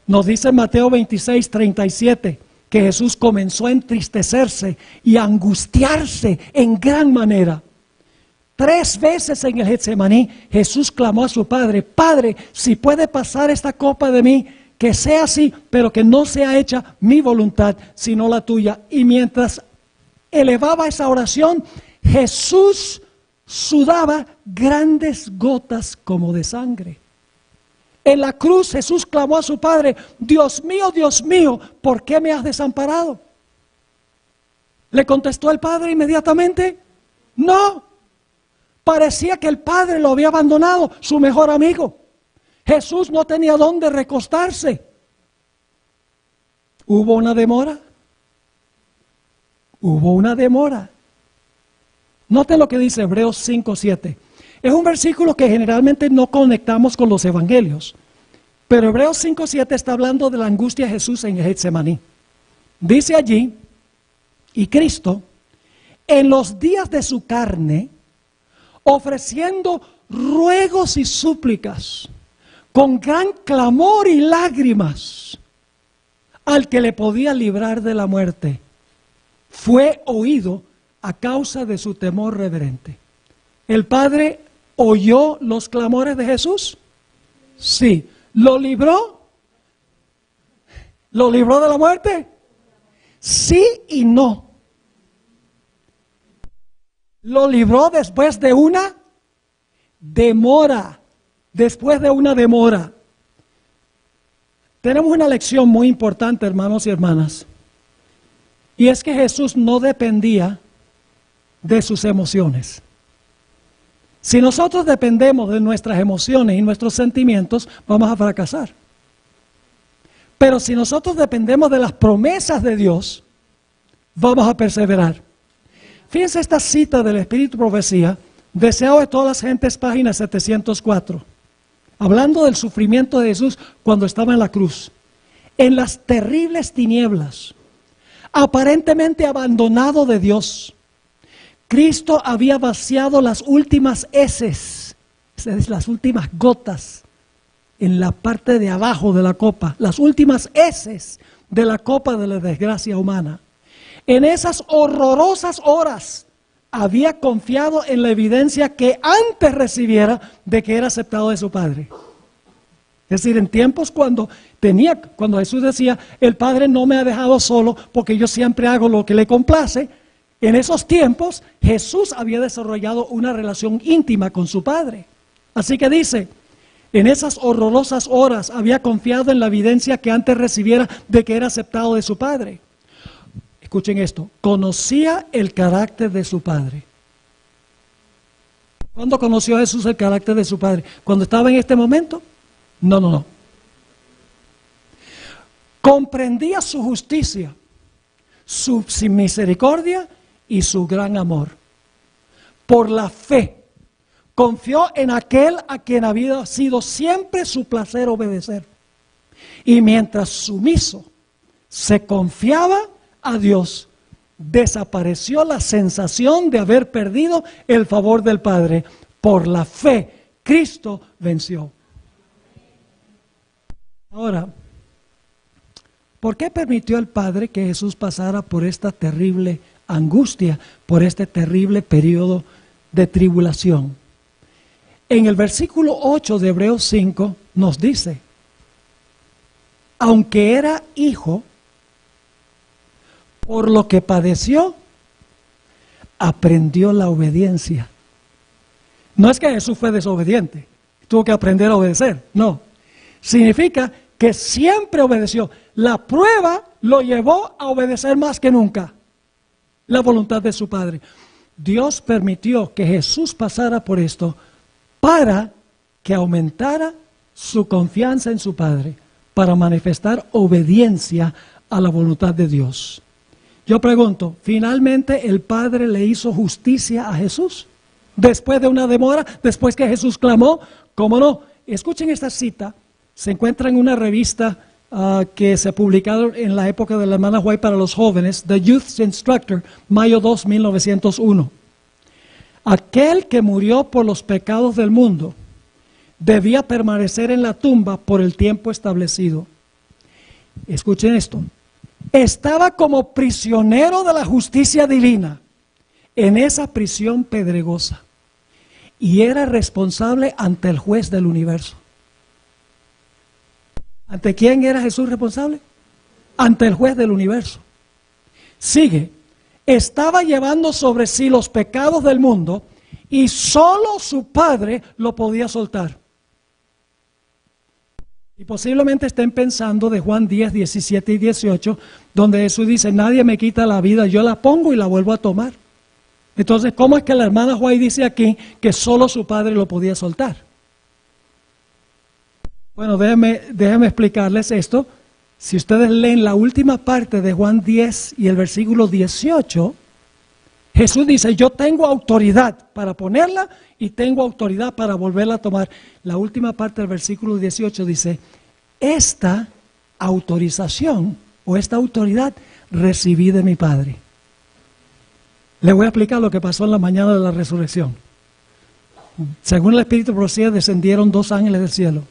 nos dice Mateo 26:37, que Jesús comenzó a entristecerse y a angustiarse en gran manera. 3 veces en el Getsemaní, Jesús clamó a su Padre, Padre, si puede pasar esta copa de mí, que sea así, pero que no sea hecha mi voluntad, sino la tuya. Y mientras elevaba esa oración, Jesús sudaba grandes gotas como de sangre. En la cruz Jesús clamó a su Padre: Dios mío, ¿por qué me has desamparado? ¿Le contestó el Padre inmediatamente? No. Parecía que el Padre lo había abandonado, su mejor amigo. Jesús no tenía dónde recostarse. ¿Hubo una demora? Hubo una demora. Noten lo que dice Hebreos 5:7. Es un versículo que generalmente no conectamos con los evangelios, pero Hebreos 5:7 está hablando de la angustia de Jesús en Getsemaní. Dice allí: y Cristo, en los días de su carne, ofreciendo ruegos y súplicas, con gran clamor y lágrimas, al que le podía librar de la muerte, fue oído a causa de su temor reverente. ¿El Padre oyó los clamores de Jesús? Sí. ¿Lo libró? ¿Lo libró de la muerte? Sí y no. Lo libró después de una demora. Después de una demora. Tenemos una lección muy importante, hermanos y hermanas. Y es que Jesús no dependía de sus emociones. Si nosotros dependemos de nuestras emociones y nuestros sentimientos, vamos a fracasar. Pero si nosotros dependemos de las promesas de Dios, vamos a perseverar. Fíjense esta cita del Espíritu Profecía, Deseo de todas las gentes, página 704. Hablando del sufrimiento de Jesús cuando estaba en la cruz. En las terribles tinieblas, aparentemente abandonado de Dios, Cristo había vaciado las últimas heces, es decir, las últimas gotas en la parte de abajo de la copa, las últimas heces de la copa de la desgracia humana. En esas horrorosas horas había confiado en la evidencia que antes recibiera de que era aceptado de su Padre. Es decir, en tiempos cuando Jesús decía, el Padre no me ha dejado solo porque yo siempre hago lo que le complace. En esos tiempos Jesús había desarrollado una relación íntima con su Padre. Así que dice, en esas horrorosas horas había confiado en la evidencia que antes recibiera de que era aceptado de su Padre. Escuchen esto, conocía el carácter de su Padre. ¿Cuándo conoció Jesús el carácter de su Padre? ¿Cuando estaba en este momento? No. Comprendía su justicia, su misericordia y su gran amor. Por la fe, confió en aquel a quien había sido siempre su placer obedecer. Y mientras sumiso se confiaba a Dios, desapareció la sensación de haber perdido el favor del Padre. Por la fe, Cristo venció. Ahora, ¿por qué permitió el Padre que Jesús pasara por esta terrible angustia, por este terrible periodo de tribulación? En el versículo 8 de Hebreos 5 nos dice, aunque era hijo, por lo que padeció, aprendió la obediencia. No es que Jesús fue desobediente, tuvo que aprender a obedecer, no. Significa que siempre obedeció. La prueba lo llevó a obedecer más que nunca la voluntad de su Padre. Dios permitió que Jesús pasara por esto para que aumentara su confianza en su Padre, para manifestar obediencia a la voluntad de Dios. Yo pregunto, ¿finalmente el Padre le hizo justicia a Jesús? Después de una demora, después que Jesús clamó, ¿cómo no? Escuchen esta cita, se encuentra en una revista que se publicaron en la época de la hermana White para los jóvenes, The Youth Instructor, mayo 2, 1901. Aquel que murió por los pecados del mundo debía permanecer en la tumba por el tiempo establecido. Escuchen esto. Estaba como prisionero de la justicia divina en esa prisión pedregosa y era responsable ante el juez del universo. ¿Ante quién era Jesús responsable? Ante el juez del universo. Sigue, estaba llevando sobre sí los pecados del mundo y solo su Padre lo podía soltar. Y posiblemente estén pensando de Juan 10, 17 y 18, donde Jesús dice, nadie me quita la vida, yo la pongo y la vuelvo a tomar. Entonces, ¿cómo es que la hermana White dice aquí que solo su padre lo podía soltar? Bueno, déjenme explicarles esto. Si ustedes leen la última parte de Juan 10 y el versículo 18, Jesús dice, yo tengo autoridad para ponerla y tengo autoridad para volverla a tomar. La última parte del versículo 18 dice, esta autorización o esta autoridad recibí de mi Padre. Le voy a explicar lo que pasó en la mañana de la resurrección. Según el Espíritu profecía, descendieron 2 ángeles del cielo.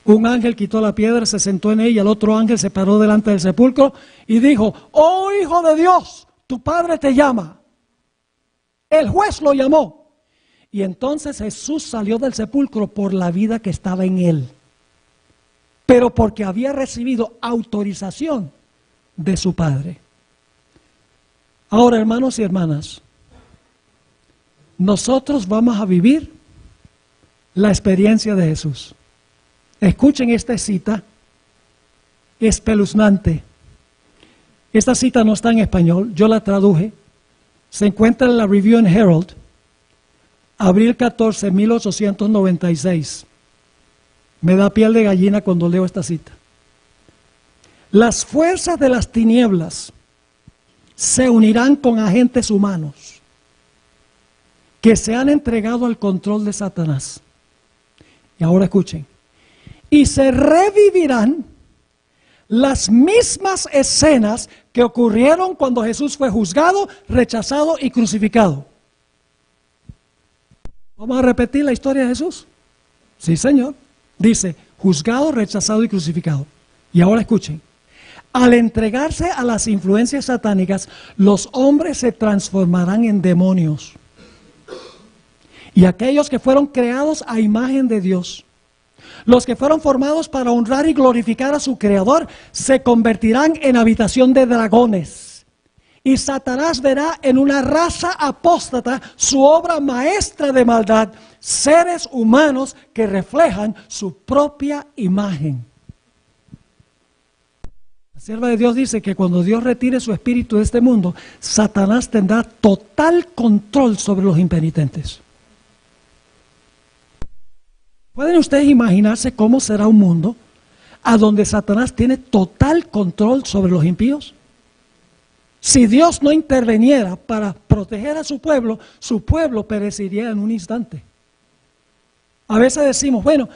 Un ángel quitó la piedra, se sentó en ella, el otro ángel se paró delante del sepulcro y dijo, oh Hijo de Dios, tu Padre te llama. El juez lo llamó. Y entonces Jesús salió del sepulcro por la vida que estaba en él, pero porque había recibido autorización de su Padre. Ahora, hermanos y hermanas, nosotros vamos a vivir la experiencia de Jesús. Escuchen esta cita espeluznante. Esta cita no está en español, yo la traduje. Se encuentra en la Review and Herald, abril 14, 1896. Me da piel de gallina cuando leo esta cita. Las fuerzas de las tinieblas se unirán con agentes humanos que se han entregado al control de Satanás. Y ahora escuchen. Y se revivirán las mismas escenas que ocurrieron cuando Jesús fue juzgado, rechazado y crucificado. ¿Vamos a repetir la historia de Jesús? Sí, Señor. Dice, juzgado, rechazado y crucificado. Y ahora escuchen. Al entregarse a las influencias satánicas, los hombres se transformarán en demonios. Y aquellos que fueron creados a imagen de Dios, los que fueron formados para honrar y glorificar a su Creador, se convertirán en habitación de dragones. Y Satanás verá en una raza apóstata su obra maestra de maldad, seres humanos que reflejan su propia imagen. La sierva de Dios dice que cuando Dios retire su espíritu de este mundo, Satanás tendrá total control sobre los impenitentes. ¿Pueden ustedes imaginarse cómo será un mundo a donde Satanás tiene total control sobre los impíos? Si Dios no interviniera para proteger a su pueblo perecería en un instante. A veces decimos, bueno,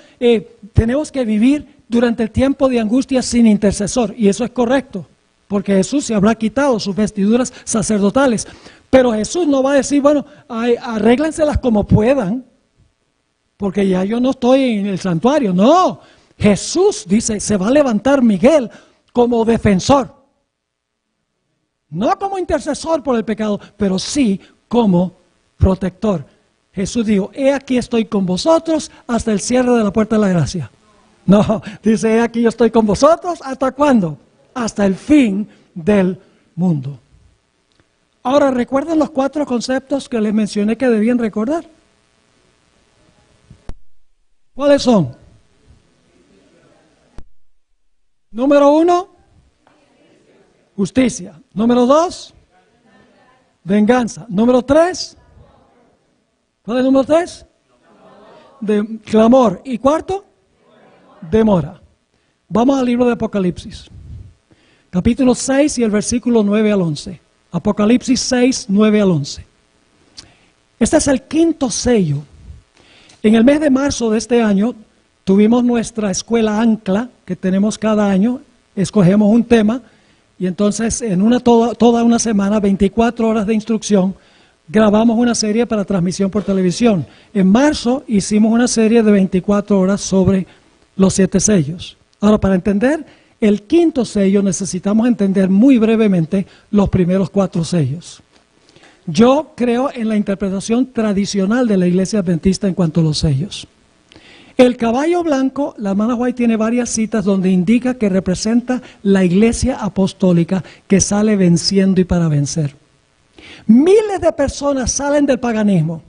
tenemos que vivir durante el tiempo de angustia sin intercesor, y eso es correcto, porque Jesús se habrá quitado sus vestiduras sacerdotales, pero Jesús no va a decir, bueno, arréglenselas como puedan, porque ya yo no estoy en el santuario. No, Jesús dice, se va a levantar Miguel como defensor, no como intercesor por el pecado, pero sí como protector. Jesús dijo, he aquí estoy con vosotros hasta el cierre de la puerta de la gracia. No, dice, he aquí yo estoy con vosotros, ¿hasta cuándo? Hasta el fin del mundo. Ahora, ¿recuerdan los 4 conceptos que les mencioné que debían recordar? ¿Cuáles son? Número 1, justicia. Número 2, venganza. Número 3, ¿cuál es el número 3? Clamor. Y cuarto, demora. Vamos al libro de Apocalipsis, capítulo 6 y el versículo 9 al 11. Apocalipsis 6, 9 al 11. Este es el 5º sello. En el mes de marzo de este año tuvimos nuestra escuela Ancla, que tenemos cada año. Escogemos un tema y entonces en toda una semana, 24 horas de instrucción, grabamos una serie para transmisión por televisión. En marzo hicimos una serie de 24 horas sobre los 7 sellos. Ahora, para entender el 5º sello necesitamos entender muy brevemente los primeros 4 sellos. Yo creo en la interpretación tradicional de la Iglesia Adventista en cuanto a los sellos. El caballo blanco, la hermana White tiene varias citas donde indica que representa la Iglesia apostólica que sale venciendo y para vencer. Miles de personas salen del paganismo.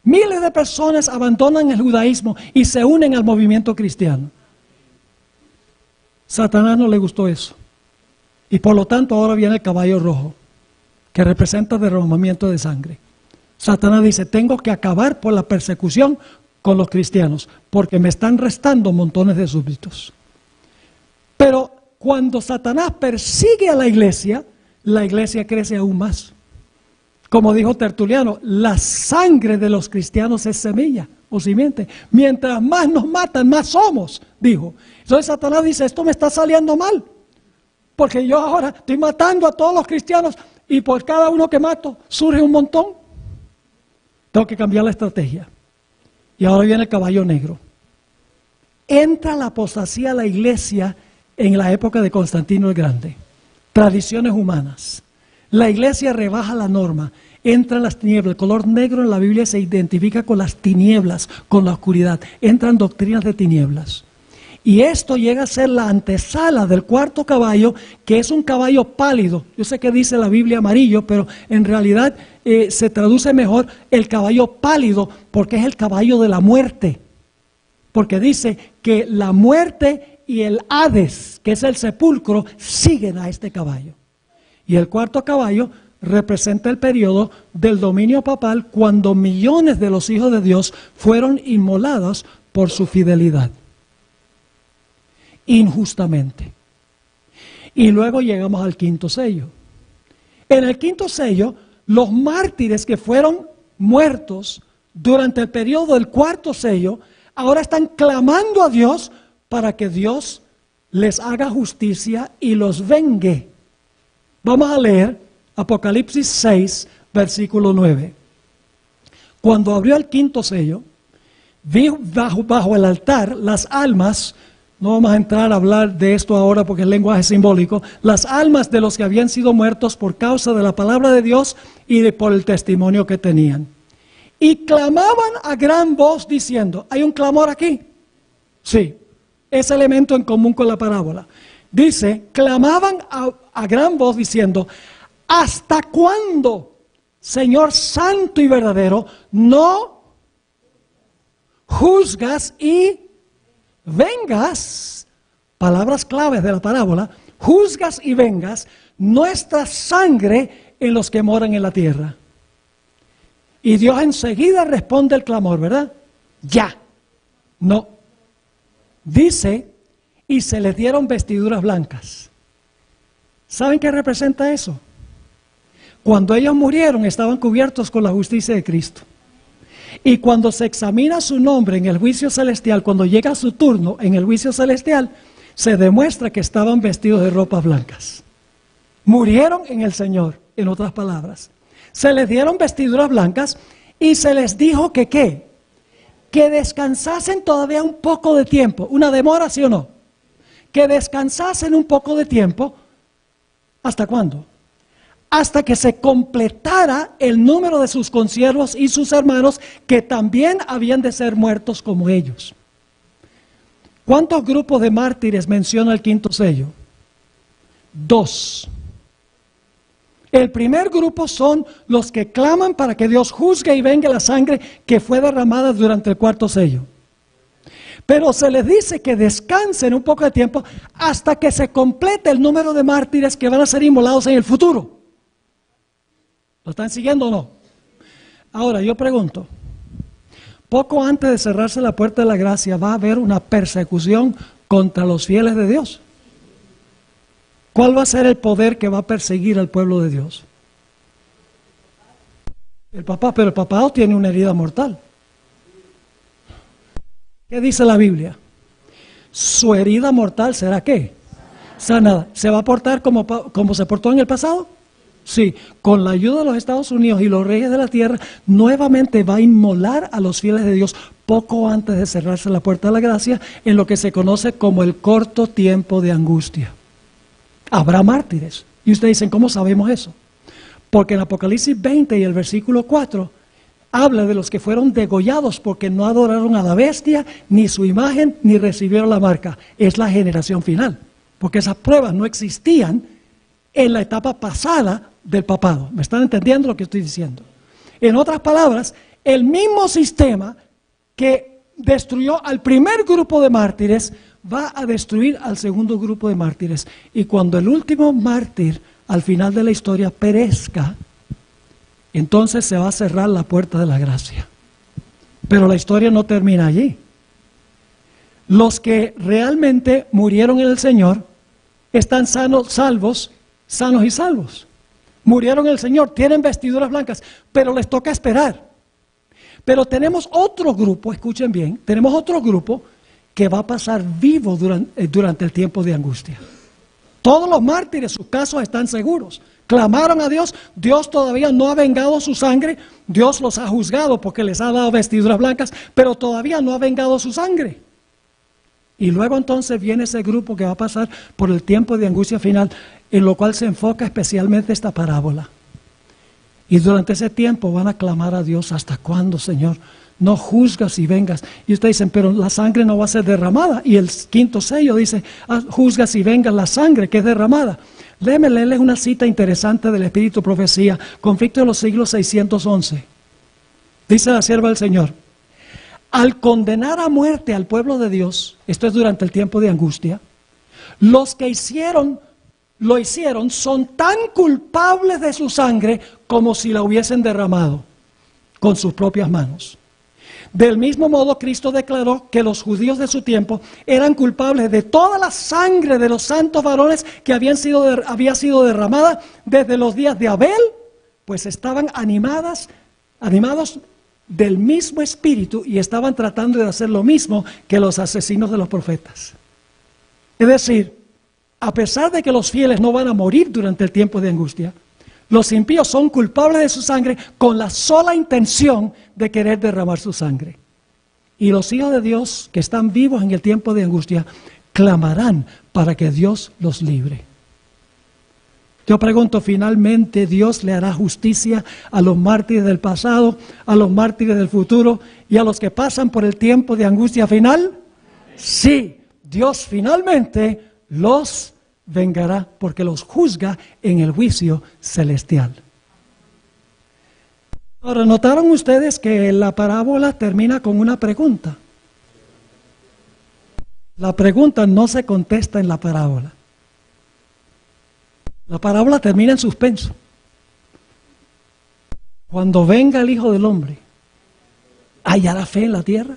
Miles de personas abandonan el judaísmo y se unen al movimiento cristiano. Satanás no le gustó eso. Y por lo tanto ahora viene el caballo rojo, que representa derramamiento de sangre. Satanás dice, tengo que acabar por la persecución con los cristianos, porque me están restando montones de súbditos. Pero cuando Satanás persigue a la iglesia crece aún más. Como dijo Tertuliano, la sangre de los cristianos es semilla o simiente. Mientras más nos matan, más somos, dijo. Entonces Satanás dice, esto me está saliendo mal, porque yo ahora estoy matando a todos los cristianos y por cada uno que mato surge un montón. Tengo que cambiar la estrategia. Y ahora viene el caballo negro. Entra la apostasía a la iglesia en la época de Constantino el Grande. Tradiciones humanas. La iglesia rebaja la norma, entra en las tinieblas. El color negro en la Biblia se identifica con las tinieblas, con la oscuridad. Entran doctrinas de tinieblas. Y esto llega a ser la antesala del cuarto caballo, que es un caballo pálido. Yo sé que dice la Biblia amarillo, pero en realidad se traduce mejor el caballo pálido, porque es el caballo de la muerte. Porque dice que la muerte y el Hades, que es el sepulcro, siguen a este caballo. Y el cuarto caballo representa el periodo del dominio papal, cuando millones de los hijos de Dios fueron inmolados por su fidelidad, injustamente. Y luego llegamos al quinto sello. En el quinto sello, los mártires que fueron muertos durante el periodo del cuarto sello, ahora están clamando a Dios para que Dios les haga justicia y los vengue. Vamos a leer Apocalipsis 6, versículo 9. Cuando abrió el quinto sello, vi bajo el altar las almas, no vamos a entrar a hablar de esto ahora porque es lenguaje simbólico, las almas de los que habían sido muertos por causa de la palabra de Dios y por el testimonio que tenían. Y clamaban a gran voz diciendo, ¿hay un clamor aquí? Sí, es elemento en común con la parábola. Dice, clamaban a gran voz diciendo, ¿hasta cuándo, Señor santo y verdadero, no juzgas y vengas? Palabras claves de la parábola, juzgas y vengas nuestra sangre en los que moran en la tierra. Y Dios enseguida responde el clamor, ¿verdad? Ya. No. Dice, y se les dieron vestiduras blancas. ¿Saben qué representa eso? Cuando ellos murieron estaban cubiertos con la justicia de Cristo. Y cuando se examina su nombre en el juicio celestial, cuando llega su turno en el juicio celestial, se demuestra que estaban vestidos de ropas blancas. Murieron en el Señor, en otras palabras. Se les dieron vestiduras blancas y se les dijo que ¿qué? Que descansasen todavía un poco de tiempo. ¿Una demora, sí o no? Que descansasen un poco de tiempo. ¿Hasta cuándo? Hasta que se completara el número de sus consiervos y sus hermanos, que también habían de ser muertos como ellos. ¿Cuántos grupos de mártires menciona el quinto sello? 2. El primer grupo son los que claman para que Dios juzgue y vengue la sangre que fue derramada durante el cuarto sello. Pero se les dice que descansen un poco de tiempo hasta que se complete el número de mártires que van a ser inmolados en el futuro. ¿Lo están siguiendo o no? Ahora yo pregunto, poco antes de cerrarse la puerta de la gracia, ¿va a haber una persecución contra los fieles de Dios? ¿Cuál va a ser el poder que va a perseguir al pueblo de Dios? El papado, pero el papado tiene una herida mortal. ¿Qué dice la Biblia? Su herida mortal será ¿qué? Sanada. ¿Se va a portar como se portó en el pasado? Sí, con la ayuda de los Estados Unidos y los reyes de la tierra, nuevamente va a inmolar a los fieles de Dios poco antes de cerrarse la puerta de la gracia, en lo que se conoce como el corto tiempo de angustia. Habrá mártires. Y ustedes dicen, ¿cómo sabemos eso? Porque en Apocalipsis 20 y el versículo 4 habla de los que fueron degollados porque no adoraron a la bestia, ni su imagen, ni recibieron la marca. Es la generación final, porque esas pruebas no existían en la etapa pasada del papado. ¿Me están entendiendo lo que estoy diciendo? En otras palabras, el mismo sistema que destruyó al primer grupo de mártires va a destruir al segundo grupo de mártires. Y cuando el último mártir, al final de la historia, perezca, entonces se va a cerrar la puerta de la gracia. Pero la historia no termina allí. Los que realmente murieron en el Señor están sanos y salvos. Murieron en el Señor, tienen vestiduras blancas, pero les toca esperar. Pero tenemos otro grupo, escuchen bien, tenemos otro grupo que va a pasar vivo durante el tiempo de angustia. Todos los mártires, sus casos están seguros. Clamaron a Dios, Dios todavía no ha vengado su sangre, Dios los ha juzgado porque les ha dado vestiduras blancas, pero todavía no ha vengado su sangre. Y luego entonces viene ese grupo que va a pasar por el tiempo de angustia final, en lo cual se enfoca especialmente esta parábola. Y durante ese tiempo van a clamar a Dios: ¿hasta cuándo, Señor? No juzgas y vengas. Y ustedes dicen: pero la sangre no va a ser derramada. Y el quinto sello dice: juzgas y vengas la sangre que es derramada. Léeles una cita interesante del Espíritu Profecía, Conflicto de los siglos 611. Dice la sierva del Señor: al condenar a muerte al pueblo de Dios, esto es durante el tiempo de angustia, los que lo hicieron son tan culpables de su sangre como si la hubiesen derramado con sus propias manos. Del mismo modo, Cristo declaró que los judíos de su tiempo eran culpables de toda la sangre de los santos varones que había sido derramada desde los días de Abel, pues estaban animados del mismo espíritu y estaban tratando de hacer lo mismo que los asesinos de los profetas. Es decir, a pesar de que los fieles no van a morir durante el tiempo de angustia, los impíos son culpables de su sangre con la sola intención de querer derramar su sangre. Y los hijos de Dios que están vivos en el tiempo de angustia clamarán para que Dios los libre. Yo pregunto, ¿finalmente Dios le hará justicia a los mártires del pasado, a los mártires del futuro y a los que pasan por el tiempo de angustia final? Sí, Dios finalmente los vengará porque los juzga en el juicio celestial. Ahora, ¿notaron ustedes que la parábola termina con una pregunta? La pregunta no se contesta en la parábola. La parábola termina en suspenso. Cuando venga el Hijo del Hombre, ¿hallará fe en la tierra?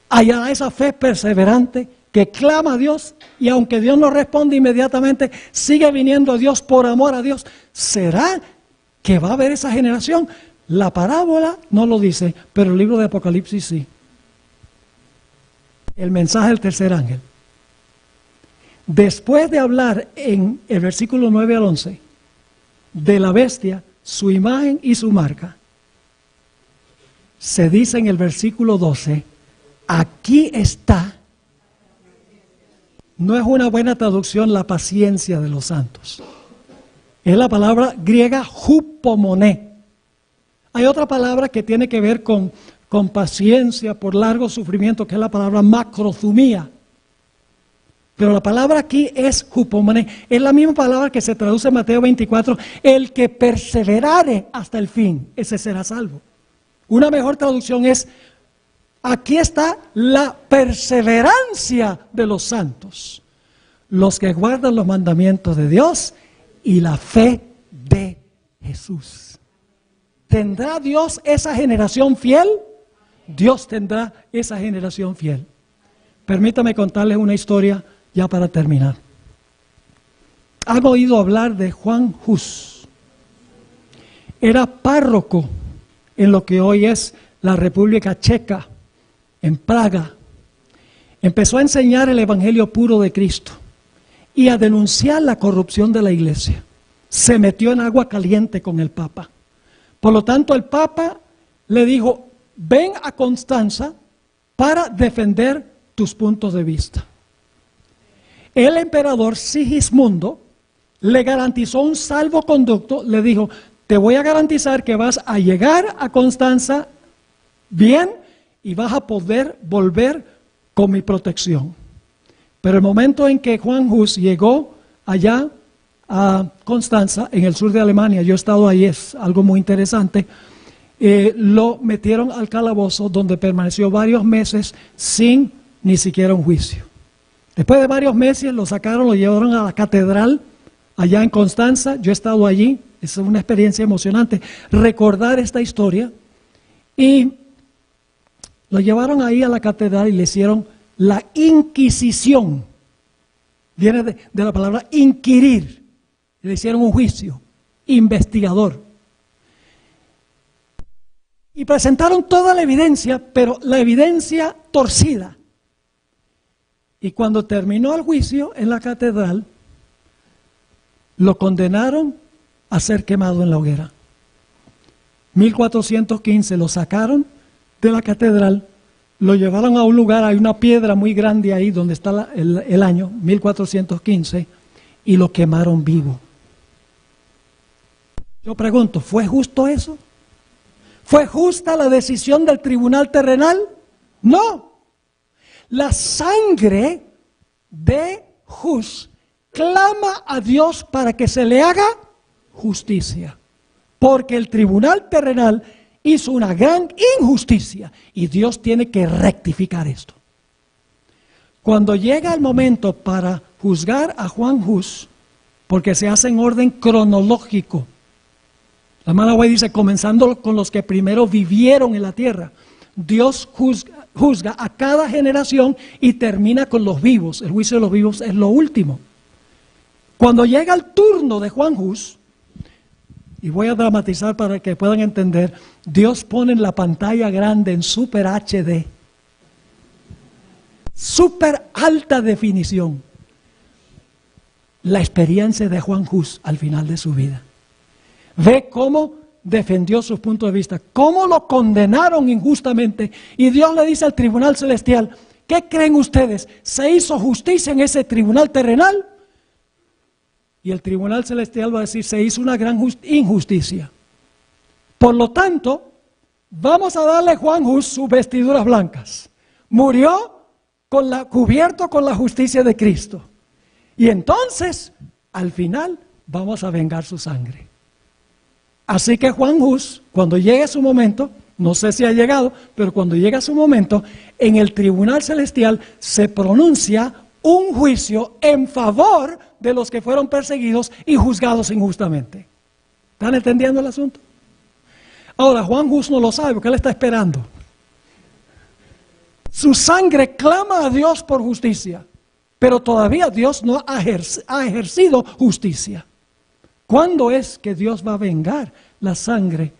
¿Hallará esa fe perseverante que clama a Dios y aunque Dios no responde inmediatamente, sigue viniendo a Dios por amor a Dios? ¿Será que va a haber esa generación? La parábola no lo dice, pero el libro de Apocalipsis sí. El mensaje del tercer ángel. Después de hablar en el versículo 9 al 11 de la bestia, su imagen y su marca, se dice en el versículo 12, aquí está. No es una buena traducción la paciencia de los santos. Es la palabra griega hupomoné. Hay otra palabra que tiene que ver con paciencia por largo sufrimiento, que es la palabra macrozumía. Pero la palabra aquí es hupomoné. Es la misma palabra que se traduce en Mateo 24. El que perseverare hasta el fin, ese será salvo. Una mejor traducción es: aquí está la perseverancia de los santos, los que guardan los mandamientos de Dios y la fe de Jesús. ¿Tendrá Dios esa generación fiel? Dios tendrá esa generación fiel. Permítame contarles una historia ya para terminar. ¿Han oído hablar de Juan Hus? Era párroco en lo que hoy es la República Checa, en Praga. Empezó a enseñar el evangelio puro de Cristo y a denunciar la corrupción de la iglesia. Se metió en agua caliente con el Papa. Por lo tanto, el Papa le dijo: ven a Constanza para defender tus puntos de vista. El emperador Sigismundo le garantizó un salvoconducto, le dijo: te voy a garantizar que vas a llegar a Constanza bien y vas a poder volver con mi protección. Pero el momento en que Juan Hus llegó allá a Constanza, en el sur de Alemania, yo he estado ahí, es algo muy interesante, lo metieron al calabozo donde permaneció varios meses sin ni siquiera un juicio. Después de varios meses lo sacaron, lo llevaron a la catedral allá en Constanza. Yo he estado allí, es una experiencia emocionante recordar esta historia. Y lo llevaron ahí a la catedral y le hicieron la Inquisición. Viene de la palabra inquirir. Le hicieron un juicio investigador. Y presentaron toda la evidencia, pero la evidencia torcida. Y cuando terminó el juicio en la catedral, lo condenaron a ser quemado en la hoguera. 1415 lo sacaron de la catedral, lo llevaron a un lugar, hay una piedra muy grande ahí donde está el año, 1415, y lo quemaron vivo. Yo pregunto, ¿fue justo eso? ¿Fue justa la decisión del tribunal terrenal? No. La sangre de Hus clama a Dios para que se le haga justicia, porque el tribunal terrenal hizo una gran injusticia y Dios tiene que rectificar esto. Cuando llega el momento para juzgar a Juan Hus, porque se hace en orden cronológico, la hermana White dice, comenzando con los que primero vivieron en la tierra, Dios juzga a cada generación y termina con los vivos. El juicio de los vivos es lo último. Cuando llega el turno de Juan Hus, y voy a dramatizar para que puedan entender, Dios pone en la pantalla grande en Super HD, super alta definición, la experiencia de Juan Hus al final de su vida. Ve cómo defendió sus puntos de vista, cómo lo condenaron injustamente, y Dios le dice al tribunal celestial, ¿qué creen ustedes? ¿Se hizo justicia en ese tribunal terrenal? Y el tribunal celestial va a decir, se hizo una gran injusticia. Por lo tanto, vamos a darle a Juan Hus sus vestiduras blancas. Murió cubierto con la justicia de Cristo. Y entonces, al final, vamos a vengar su sangre. Así que Juan Hus, cuando llegue su momento, no sé si ha llegado, pero cuando llega su momento, en el tribunal celestial se pronuncia un juicio en favor de los que fueron perseguidos y juzgados injustamente. ¿Están entendiendo el asunto? Ahora, Juan Hus no lo sabe porque él está esperando. Su sangre clama a Dios por justicia, pero todavía Dios no ha ejercido justicia. ¿Cuándo es que Dios va a vengar la sangre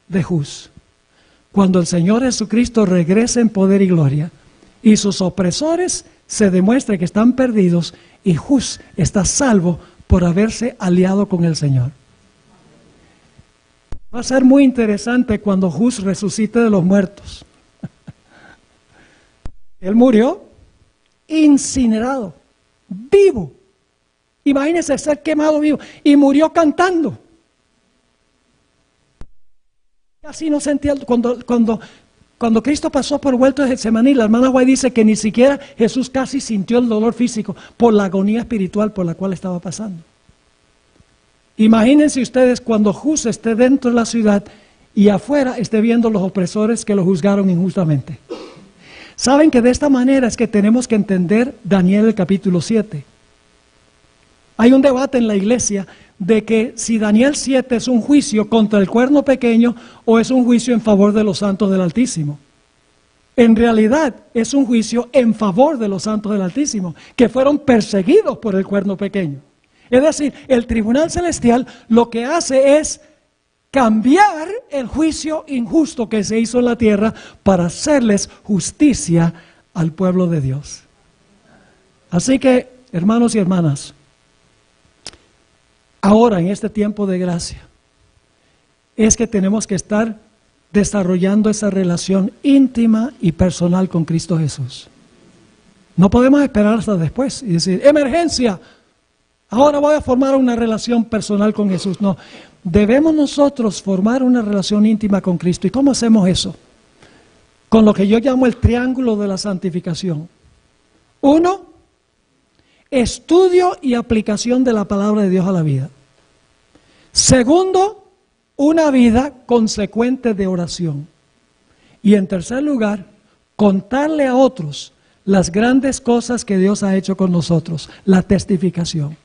de Hus? Cuando el Señor Jesucristo regrese en poder y gloria y sus opresores se demuestre que están perdidos y Hus está salvo por haberse aliado con el Señor. Va a ser muy interesante cuando Hus resucite de los muertos. Él murió incinerado, vivo. Imagínense ser quemado vivo y murió cantando. Casi no sentía, cuando Cristo pasó por el huerto de Getsemaní, la hermana White dice que ni siquiera Jesús casi sintió el dolor físico por la agonía espiritual por la cual estaba pasando. Imagínense ustedes cuando Hus esté dentro de la ciudad y afuera esté viendo los opresores que lo juzgaron injustamente. Saben que de esta manera es que tenemos que entender Daniel el capítulo 7. Hay un debate en la iglesia de que si Daniel 7 es un juicio contra el cuerno pequeño o es un juicio en favor de los santos del Altísimo. En realidad es un juicio en favor de los santos del Altísimo, que fueron perseguidos por el cuerno pequeño. Es decir, el tribunal celestial lo que hace es cambiar el juicio injusto que se hizo en la tierra para hacerles justicia al pueblo de Dios. Así que, hermanos y hermanas, ahora, en este tiempo de gracia, es que tenemos que estar desarrollando esa relación íntima y personal con Cristo Jesús. No podemos esperar hasta después y decir, emergencia, ahora voy a formar una relación personal con Jesús. No, debemos nosotros formar una relación íntima con Cristo. ¿Y cómo hacemos eso? Con lo que yo llamo el triángulo de la santificación. 1, estudio y aplicación de la palabra de Dios a la vida. 2, una vida consecuente de oración. Y en tercer lugar, contarle a otros las grandes cosas que Dios ha hecho con nosotros, la testificación.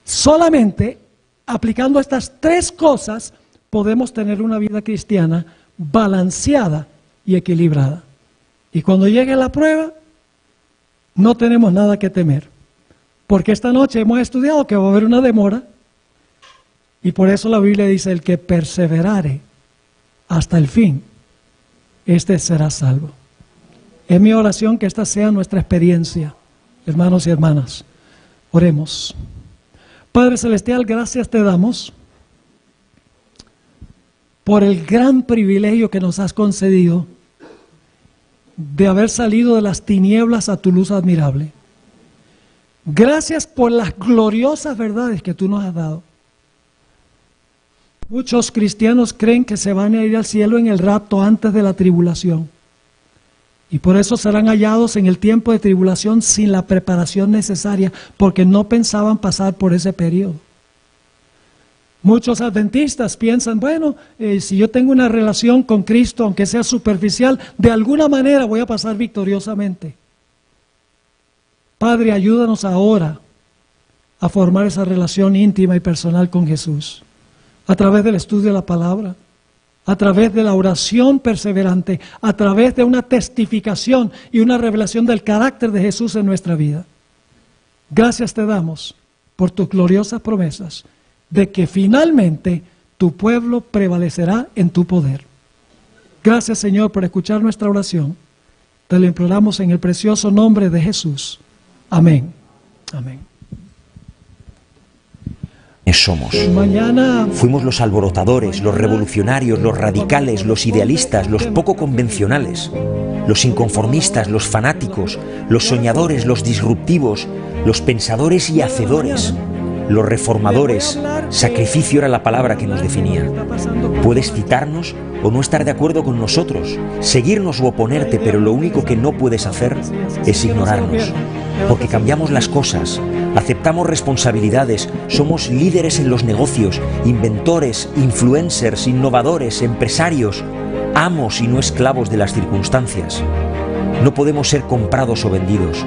Solamente aplicando estas 3 cosas podemos tener una vida cristiana balanceada y equilibrada. Y cuando llegue la prueba, no tenemos nada que temer. Porque esta noche hemos estudiado que va a haber una demora. Y por eso la Biblia dice, el que perseverare hasta el fin, este será salvo. Es mi oración que esta sea nuestra experiencia, hermanos y hermanas. Oremos. Padre Celestial, gracias te damos por el gran privilegio que nos has concedido de haber salido de las tinieblas a tu luz admirable. Gracias por las gloriosas verdades que tú nos has dado. Muchos cristianos creen que se van a ir al cielo en el rapto antes de la tribulación. Y por eso serán hallados en el tiempo de tribulación sin la preparación necesaria, porque no pensaban pasar por ese periodo. Muchos adventistas piensan, bueno, si yo tengo una relación con Cristo, aunque sea superficial, de alguna manera voy a pasar victoriosamente. Padre, ayúdanos ahora a formar esa relación íntima y personal con Jesús, a través del estudio de la palabra, a través de la oración perseverante, a través de una testificación y una revelación del carácter de Jesús en nuestra vida. Gracias te damos por tus gloriosas promesas de que finalmente tu pueblo prevalecerá en tu poder. Gracias, Señor, por escuchar nuestra oración. Te lo imploramos en el precioso nombre de Jesús. Amén. Amén. Somos. Mañana Fuimos los alborotadores, los revolucionarios, los radicales, los idealistas, los poco convencionales, los inconformistas, los fanáticos, los soñadores, los disruptivos, los pensadores y hacedores, los reformadores. Sacrificio era la palabra que nos definía. Puedes citarnos o no estar de acuerdo con nosotros, seguirnos o oponerte, pero lo único que no puedes hacer es ignorarnos, porque cambiamos las cosas, aceptamos responsabilidades, somos líderes en los negocios, inventores, influencers, innovadores, empresarios, amos y no esclavos de las circunstancias. No podemos ser comprados o vendidos.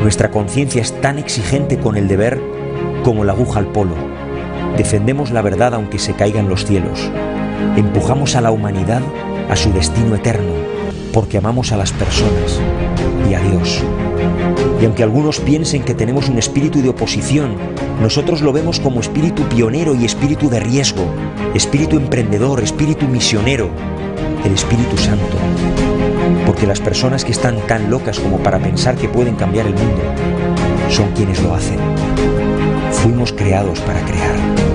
Nuestra conciencia es tan exigente con el deber como la aguja al polo. Defendemos la verdad aunque se caigan los cielos. Empujamos a la humanidad a su destino eterno, porque amamos a las personas y a Dios. Y aunque algunos piensen que tenemos un espíritu de oposición, nosotros lo vemos como espíritu pionero y espíritu de riesgo, espíritu emprendedor, espíritu misionero, el Espíritu Santo. Porque las personas que están tan locas como para pensar que pueden cambiar el mundo, son quienes lo hacen. Fuimos creados para crear.